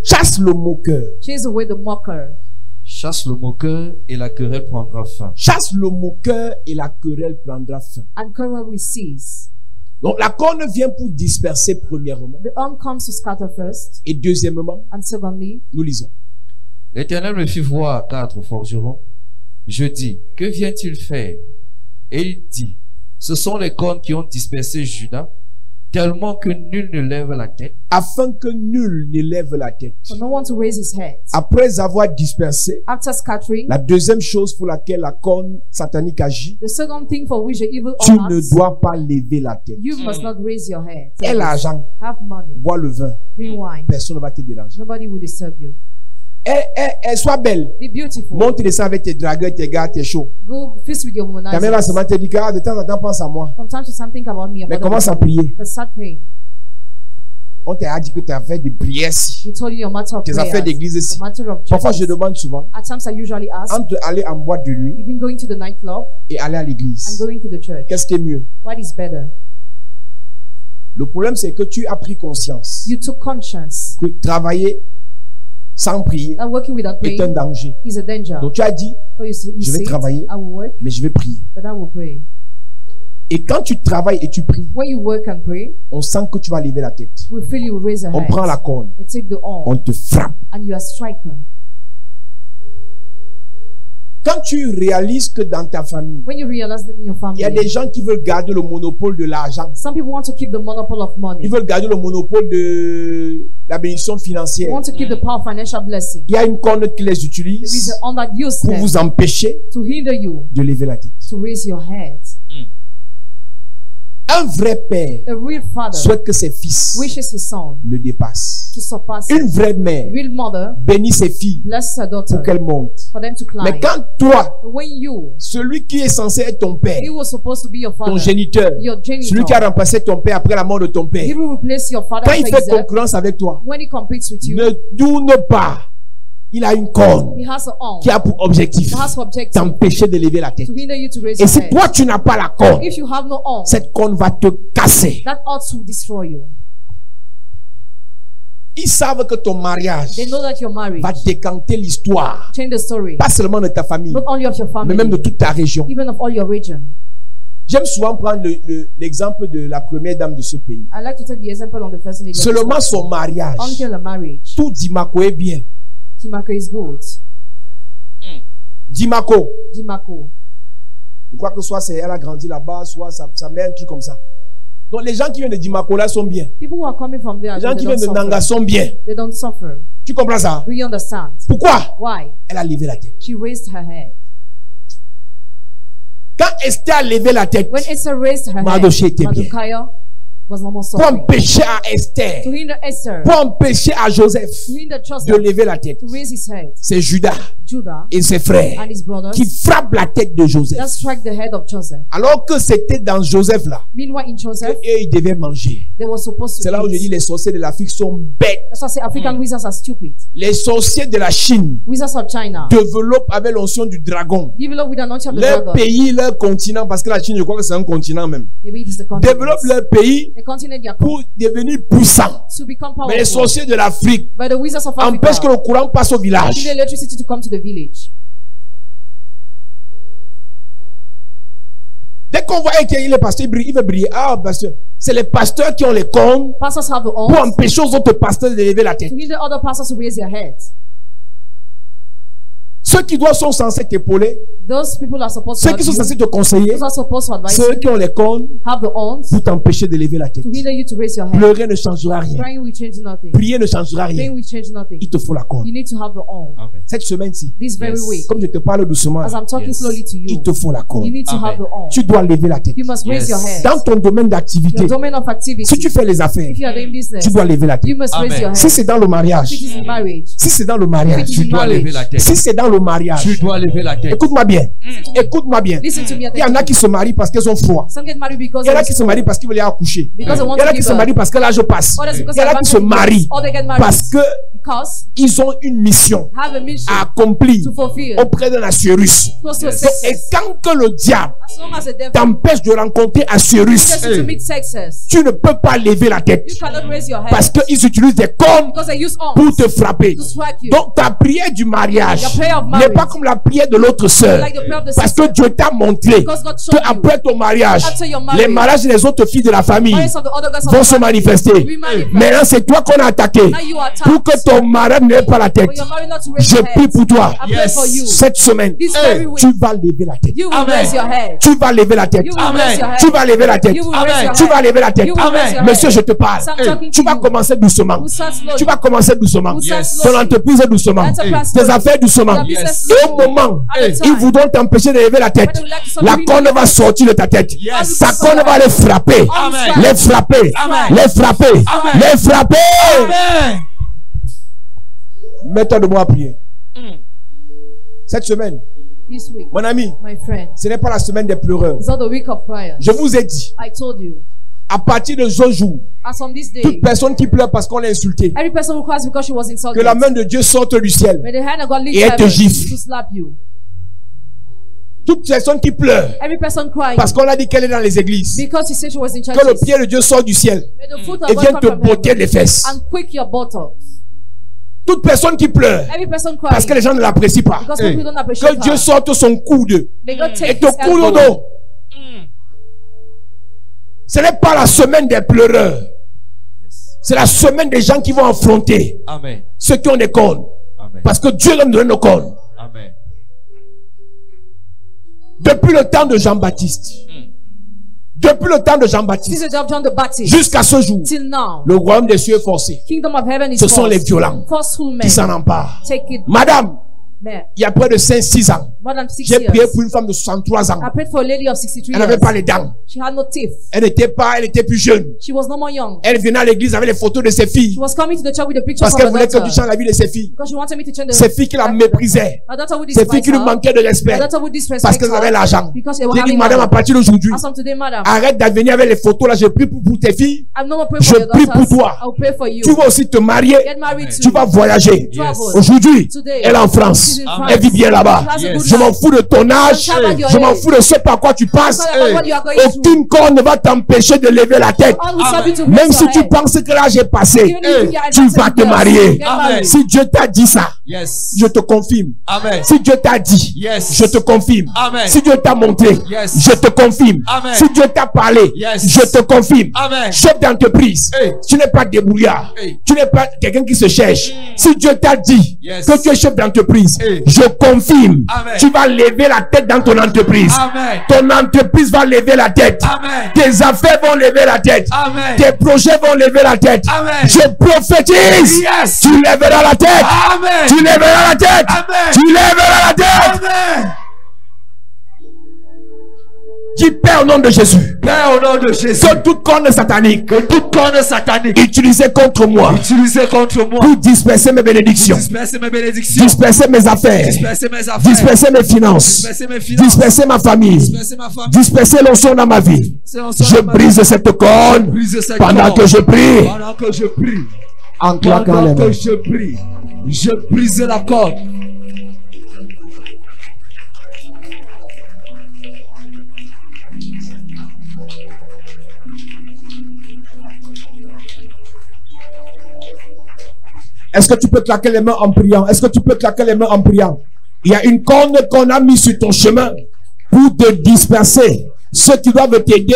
Chasse le moqueur. Chase away the mocker. Chasse le moqueur et la querelle prendra fin. Chasse le moqueur et la querelle prendra fin. And quarrel will cease. Donc la corne vient pour disperser premièrement. The arm comes to scatter first, Et deuxièmement, and secondly, nous lisons. L'Éternel me fit voir 4 forgerons. Je dis, que vient-il faire? Et il dit, ce sont les cornes qui ont dispersé Judas, tellement que nul ne lève la tête. Afin que nul n'élève la tête. for no one to raise his head. Après avoir dispersé, After scattering, la deuxième chose pour laquelle la corne satanique agit, the second thing for which the evil tu arm ne acts, dois pas lever la tête. you must not raise your head. Aie l'argent, Have money, bois le vin, drink wine. personne ne va te déranger. Nobody will disturb you. Sois belle. Be beautiful. Monte et descends avec tes dragueurs, tes gars, t'es chaud. Go feast with your Ta mère va womanizers. seulement te dire que de temps en temps, pense à moi. From time to time, think about me. Mais About commence à prier. But start praying. On t'a dit que tu as fait des prières si. We told you your matter of Tes affaires prayers. d'église The si. matter of Parfois, je churches. demande souvent, At times, I usually ask, entre aller en boîte de nuit even going to the nightclub et aller à and l'église, going to the church, qu'est-ce qui est mieux? what is better? Le problème, c'est que tu as pris conscience You took conscience que travailler sans prier that working without est un praying danger. is a danger. Donc, tu as dit, So you je vais say, travailler. I will work, mais je vais prier. but I will pray. Et quand tu travailles et tu pries, When you work and pray, on sent que tu vas lever la tête. we feel you raise a On hand. prend la corne, They take the on arm te frappe. and you are stricken. Quand tu réalises que dans ta famille, When you realize that in your il y a family, des gens qui veulent garder le monopole de l'argent. some people want to keep the monopoly of money. Ils veulent garder le monopole de la bénédiction They financière. want to keep the power of financial blessing. Il y a une corne qui les There is utilise a hand that use pour them vous empêcher to hinder you de lever la tête. to raise your head. Un vrai père A real father souhaite que ses fils wishes his son le dépassent. to surpass Une him. vraie mère Real mother bénit ses filles bless her daughter pour qu'elles montent. for them to Mais climb. quand toi, But when you, celui qui est censé être ton père, he was supposed to be your ton father, géniteur, your celui qui a genitor, remplacé ton père après la mort de ton père, he will replace your father quand il after fait his death. concurrence avec toi, When he competes with you, ne tourne pas. Il a une corne he has an arm qui a pour objectif that has for objective t'empêcher de lever la tête. to hinder you to raise Et your si head. toi tu n'as pas la corne, If you have no arm, cette corne va te casser. that ought to destroy you. Ils savent que ton mariage They know that your marriage va décanter l'histoire, change the story, pas seulement de ta famille, not only of your mais family, même de toute ta région. even of all your region. J'aime souvent prendre l'exemple de la première dame de ce pays. I like to take the example on the first lady. of this Seulement country. son mariage, Until the marriage, tout Dimako est bien. Dimako is good. Dimako, Dimako. je crois que soit elle a grandi là-bas, soit sa mère, un truc comme ça. Donc les gens qui viennent de Dimako là sont bien. People who are coming from there, Les gens they qui don't viennent de Nanga suffer. sont bien. They don't suffer. Tu comprends ça? Do you understand? Pourquoi? Why? Elle a levé la tête. She raised her head. Quand Esther a levé la tête, When Esther raised her head, Mardochée était bien. Mordecai was no more pour suffering. empêcher à Esther, To hinder Esther, pour empêcher à Joseph to hinder de Joseph lever la tête, to raise his head, c'est Judas Judah et ses frères and his brothers qui frappent la tête de that Joseph. strike the head of Joseph. Alors que c'était dans Joseph là, Meanwhile, in Joseph, et ils devaient manger. they were supposed C'est to là où je dis eat. les sorciers de l'Afrique sont bêtes. That's why I say African wizards are stupid. Les sorciers de la Chine Wizards of China développent avec l'onction du dragon. develop with the anointing of the Leur dragon. pays, leur continent, parce que la Chine, je crois que c'est un continent même, Maybe it is the continent. développent leur pays The continent they are pour devenir puissants. to become Mais les powerful. sorciers de l'Afrique But the wizards of empêchent que Africa le courant passe au need village. electricity to come to the village. Dès qu'on voit qu'il est pasteur, il veut briller. Ah, pasteur. C'est les pasteurs qui ont les cornes Pastors have the pour arms empêcher aux autres pasteurs de lever la tête. to hinder other pastors to raise their heads. Ceux qui doivent sont censés t'épauler, Those people are supposed ceux to qui sont help you. censés te conseiller, Those are supposed to advise ceux you. qui ont les cornes Have the arms pour t'empêcher de lever la tête. to hinder you to raise your head. Pleurer ne changera rien. Crying will change nothing. Prier ne changera rien. Praying will change nothing. Il te faut la corne. You need to have the arm. Amen. Cette semaine-ci, This very Yes. week, comme je te parle doucement, as I'm talking Yes. slowly to you, il te faut la you corne. need to Amen. have the arm. Tu dois lever la tête. You must raise Yes. your head. Dans ton domaine d'activité, Your domain of activity. si tu fais les affaires, If you are doing business, tu dois lever la tête. you must raise Amen. your head. Si c'est dans le mariage, If it is in marriage, si c'est dans le mariage, Si Tu dois marriage. lever la tête. si c'est dans le mariage, Tu dois lever la tête. écoute-moi bien, écoute-moi bien. listen to me Il y en a attentively. qui se marient parce qu'elles ont froid. Some get married because Il y en a they qui se marient parce qu'ils veulent y accoucher. because they Il want y en a to qui give se marient birth. parce que l'âge passe. Others because Il y en a they qui se want to marient give birth. Or they get married parce que because ils ont une mission have a mission à accomplir to fulfill. auprès d'un Assuérus. Close to a Yes. Et success. quand que le diable As long as the devil t'empêche de rencontrer Assuérus, gets you to meet success, tu ne peux pas lever la tête you cannot raise your head parce qu'ils utilisent des cornes because they use pour arms te frapper. to strike you. Donc ta prière du mariage Your prayer of n'est marriage pas comme la prière de l'autre sœur. like the prayer of the Parce que sister. Dieu t'a montré Because God que showed you après ton mariage, after your les marriage, mariages des autres filles de la famille marriage of the other girls of vont the se family manifester. will manifest. Maintenant, c'est toi qu'on a attaqué Now you are pour que attacked. ton mariage n'ait pas la tête. But you're married not to raise Je your prie head. pour toi. I pray for you. Cette semaine, This very week, tu vas lever la tête. you will Amen. raise your head. Tu vas lever la tête. You will raise your head. Tu vas lever la tête. You will Amen. raise your Tu head. vas lever la tête. You will raise your Monsieur, head. je te parle. So I'm talking Tu to vas you. commencer doucement. Who start slowly. Tu vas commencer doucement. Who start Yes. Ton slowly. entreprise doucement. Enterprise Tes slowly. affaires doucement. Your business Yes. Et au moment, At the ils time. voudront t'empêcher de lever la tête. When they would like to stop La you, corne va sortir de ta tête. Yes. Ta corne va les frapper. Amen. Les frapper. Amen. Les frapper. Amen. Les frapper. Amen. Mets-toi debout à prier. Cette semaine, This week, mon ami, my friend, ce n'est pas la semaine des pleureurs. it's not the week of prayer. Je vous ai dit, I told you, à partir de ce jour, as from this day, toute personne qui pleure parce qu'on l'a insulté, every person who cries because she was que insulted, la main de Dieu sorte du ciel. may the hand of God lift Et elle te heaven gifle. to slap you. Toute personne qui pleure Every person crying parce qu'on a dit qu'elle est dans les églises, because she said she was in que le churches, pied de Dieu sort du ciel may the foot of et God vienne come te from botter heaven les fesses. and quick your buttocks. Toute personne qui pleure Every person crying parce que les gens ne l'apprécient pas, because people don't appreciate que Dieu her. sorte son coude May God et take te his coule au elbow. dos. Ce n'est pas la semaine des pleureurs. C'est la semaine des gens qui vont affronter Amen. ceux qui ont des cornes. Amen. Parce que Dieu va nous donner nos cornes. Amen. Depuis le temps de Jean-Baptiste. Depuis le temps de Since Jean-Baptiste. the day of John the Baptist Jusqu'à ce jour. till now, Le royaume des cieux est forcé. kingdom of heaven is Ce sont les forced. violents Forceful men qui s'en emparent. take it Madame, there. il y a près de 5-6 ans, More than 6 j'ai prié years. pour une femme de 63 ans. I prayed for a lady of 63 Elle n'avait years. pas les dents. She had no teeth. Elle était plus jeune. She was no more young. Elle venait à l'église avec les photos de ses filles. She was coming to the church with the pictures Parce of qu'elle her voulait que daughter. tu changes la vie de ses filles. Because she wanted me to change the Ses filles qui la méprisaient. Her daughter would Ses filles despise qui lui her. manquaient de respect. Her daughter would disrespect Parce qu'elles avaient her l'argent. because they were J'ai dit, having madame, à money. partir d'aujourd'hui, As from today, madam, arrête d'en venir avec les photos là. Je prie pour tes filles. I'm no more praying Je for your prie pour daughters. toi. I'll pray for you. Tu vas aussi te marier. Get married Tu too. vas voyager. Travel. Aujourd'hui, Today, elle est en France. she's in Amen. France. Elle vit bien là-bas. She has a good Je m'en life. fous de ton âge. Don't care about your Je m'en age. fous de ce par quoi tu passes. Don't care about what you are going through. Aucune corps ne va t'empêcher de lever la tête. All will stop you to Même raise si your tu head. penses que l'âge est passé, Even if you are tu vas te marier. Get Amen. married. Si Dieu t'a dit ça, Yes. je te confirme. Amen. Si Dieu t'a dit, Yes. je te confirme. Amen. Si Dieu t'a montré, Yes. je te confirme. Amen. Si Dieu t'a parlé, Yes. je te confirme. Amen. Chef d'entreprise, Hey. tu n'es pas débrouillard. Hey. Tu n'es pas quelqu'un qui se cherche. Si Dieu t'a dit Yes. que tu es chef d'entreprise, Hey. je confirme. Amen. Tu vas lever la tête dans ton entreprise. Amen. Ton entreprise va lever la tête. Amen. Tes affaires vont lever la tête. Amen. Tes projets vont lever la tête. Amen. Je prophétise. Yes. Tu lèveras la tête. Amen. Tu lèveras la tête. Amen. Tu lèveras la tête. Amen. Dis Père au nom de Jésus. Père, au nom de Jésus, Que toute corne satanique que toute corne satanique utilisée contre moi utilisée contre moi pour disperser mes bénédictions, disperser mes bénédictions, disperser mes affaires, disperser mes affaires, disperser mes finances, disperser mes finances, disperser ma famille, disperser ma famille, disperser l'onction dans ma vie. Je brise cette corne brise cette pendant corde. que je prie. Pendant que je prie, En claquant pendant les que mains. je prie, je brise la corde. Est-ce que tu peux claquer les mains en priant? Est-ce que tu peux claquer les mains en priant? Il y a une corne qu'on a mis sur ton chemin pour te disperser. Ceux qui doivent t'aider,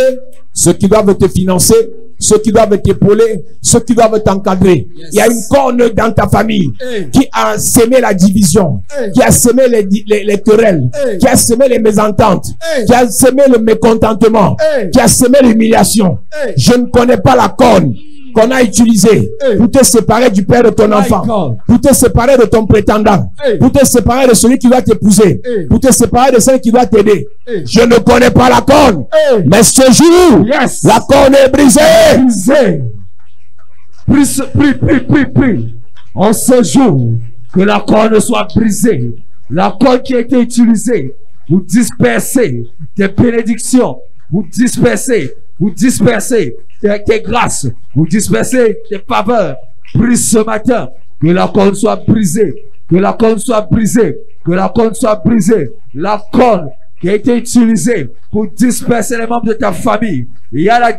ceux qui doivent te financer, ceux qui doivent t'épauler, ceux qui doivent t'encadrer. Yes. Il y a une corne dans ta famille Hey. qui a semé la division, Hey. qui a semé les querelles, Hey. qui a semé les mésententes, Hey. qui a semé le mécontentement, Hey. qui a semé l'humiliation. Hey. Je ne connais pas la corne qu'on a utilisée Hey. pour te séparer du père de ton My enfant, God. pour te séparer de ton prétendant, Hey. pour te séparer de celui qui doit t'épouser, Hey. pour te séparer de celui qui doit t'aider. Hey. Je ne connais pas la corne, Hey. mais ce jour, Yes. la corne est brisée. Brisé. Prie. En ce jour, que la corne soit brisée. La corne qui a été utilisée pour disperser tes bénédictions, pour disperser tes grâces, pour disperser tes faveurs. Brise ce matin. Que la corne soit brisée. Que la corne soit brisée. Que la corne soit brisée. La corne qui a été utilisée pour disperser les membres de ta famille. Il y a la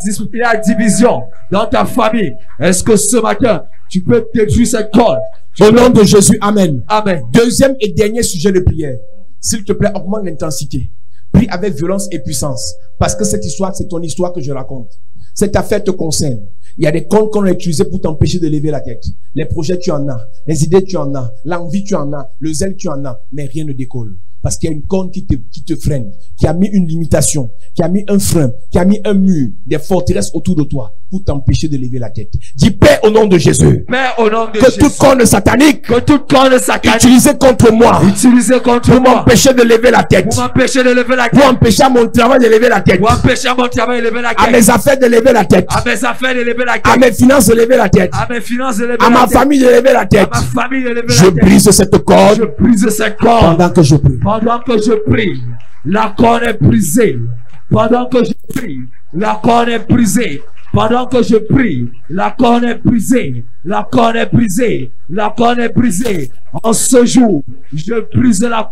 division dans ta famille. Est-ce que ce matin, tu peux détruire cette corne? Au nom de Jésus, amen. Amen. Deuxième et dernier sujet de prière. S'il te plaît, augmente l'intensité. Prie avec violence et puissance. Parce que cette histoire, c'est ton histoire que je raconte. Cette affaire te concerne. Il y a des comptes qu'on a utilisés pour t'empêcher de lever la tête. Les projets, tu en as. Les idées, tu en as. L'envie, tu en as. Le zèle, tu en as. Mais rien ne décolle. Parce qu'il y a une corne qui te freine. Qui a mis une limitation. Qui a mis un frein. Qui a mis un mur. Des forteresses autour de toi. pour t'empêcher de lever la tête. Dis paix au nom de Jésus. Père, au nom de Que Jésus. toute corne satanique Que toute corne satanique utilisée contre moi utilisée contre pour moi. m'empêcher de lever la tête, Pour m'empêcher de lever la pour tête. empêcher à mon travail de lever la tête, Pour empêcher mon travail de lever la à tête. mes affaires de lever la tête, À mes affaires de lever la à tête. mes finances de lever la tête, À mes finances de lever à la ma tête. famille de lever la À tête. ma famille de lever Je la tête. brise cette corde Je brise cette corde. pendant que je prie. Pendant que je prie, la corde est brisée. Pendant que je prie, la corde est brisée. Pendant que je prie, la corde est brisée. La corde est brisée. La corde est brisée. En ce jour, je brise la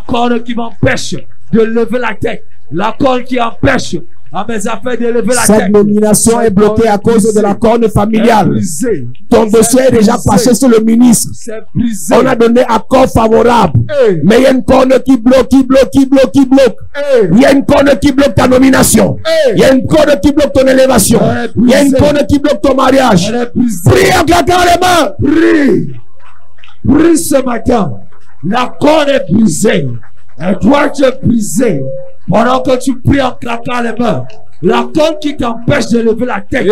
corde qui m'empêche de lever la tête. La corde qui empêche à mes affaires de lever la tête. Cette nomination est bloquée à cause de la corne familiale. Brisée. Ton dossier est déjà passé sur le ministre. C'est brisé. On a donné accord favorable. Mais il y a une corne qui bloque. Il y a une corne qui bloque ta nomination. Il y a une corne qui bloque ton élévation. Il y a une corne qui bloque ton mariage. Elle est brisée. Prie en claquant les mains. Prie. Prie ce matin. La corde est brisée. Elle doit être brisée. Pendant que tu pries en claquant les mains. La corde qui t'empêche de lever la tête.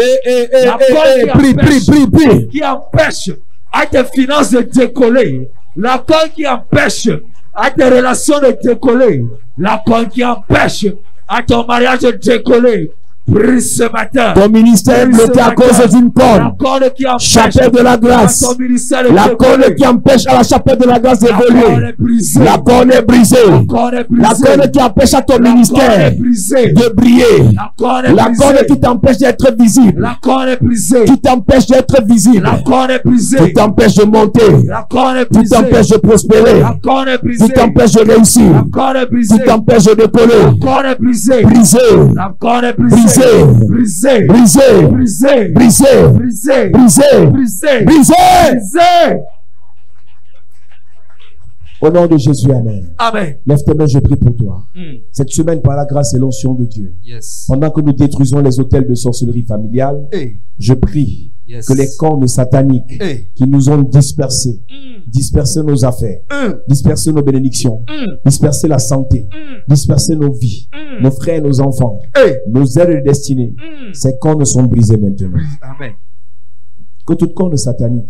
La corde qui empêche à tes finances de décoller. La corde qui empêche à tes relations de décoller. La corde qui empêche à ton mariage de décoller. Brise ce matin. Ton ministère est bloqué à cause d'une La corne. corde qui empêche Chapelle de la à grâce. ton ministère de La décoller. corne qui empêche à la chapelle de la grâce La corde d'évoluer. est brisée. La corne est brisée. La corde est La brisée. corne qui empêche à ton La corde ministère est brisée. de briller. La corde est La brisée. corne qui t'empêche d'être visible. La corde est brisée. Qui t'empêche d'être visible. La corde est brisée. Qui t'empêche de monter. La corde est Qui brisée. t'empêche de prospérer. La corde est brisée. Qui t'empêche de réussir. La corde est brisée. Qui t'empêche de décoller. La corde est brisée. Brisé. La corde est brisée. Brisé. Brisée. Brisé. Brisée. Brisé. Brisée. Brisé. Brisée. Brisé. Brisée. Au nom de Jésus, amen. Amen. Lève tes mains, je prie pour toi. Cette semaine, par la grâce et l'onction de Dieu, Yes. pendant que nous détruisons les hôtels de sorcellerie familiale, je prie Yes. que les cornes sataniques qui nous ont dispersés, disperser nos affaires, disperser nos bénédictions, disperser la santé, disperser nos vies, nos frères, nos enfants, nos ailes de destinée. Ces cornes sont brisées maintenant. Amen. Que toute corne satanique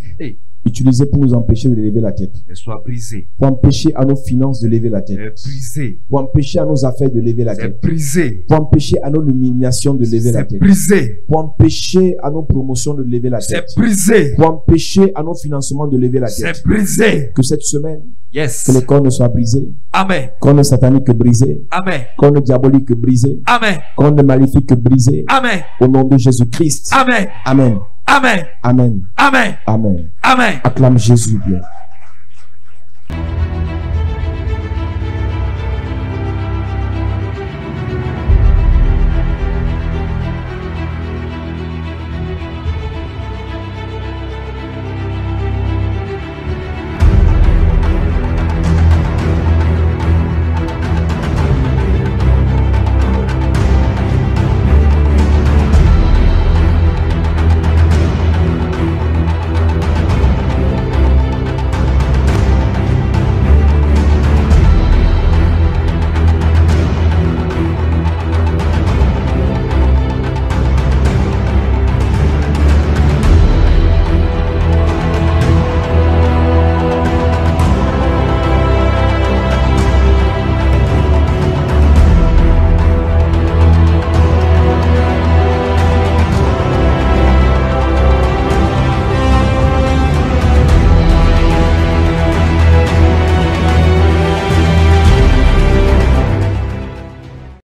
utilisée pour nous empêcher de lever la tête, Elle soit brisée. pour empêcher à nos finances de lever la tête, Elle est brisée. pour empêcher à nos affaires de lever la C'est tête, brisé. pour empêcher à nos nominations de lever la C'est tête, brisé. pour empêcher à nos promotions de lever la tête, C'est brisé. pour empêcher à nos financements de lever la tête. C'est brisé. Que cette semaine, Yes. que les cornes soient brisées, Amen. cornes sataniques brisées, Amen. cornes diaboliques brisées, Amen. cornes maléfiques brisées, Amen. au nom de Jésus-Christ. Amen. Amen. Amen. Amen. Amen. Amen. Amen. Acclame Jésus bien.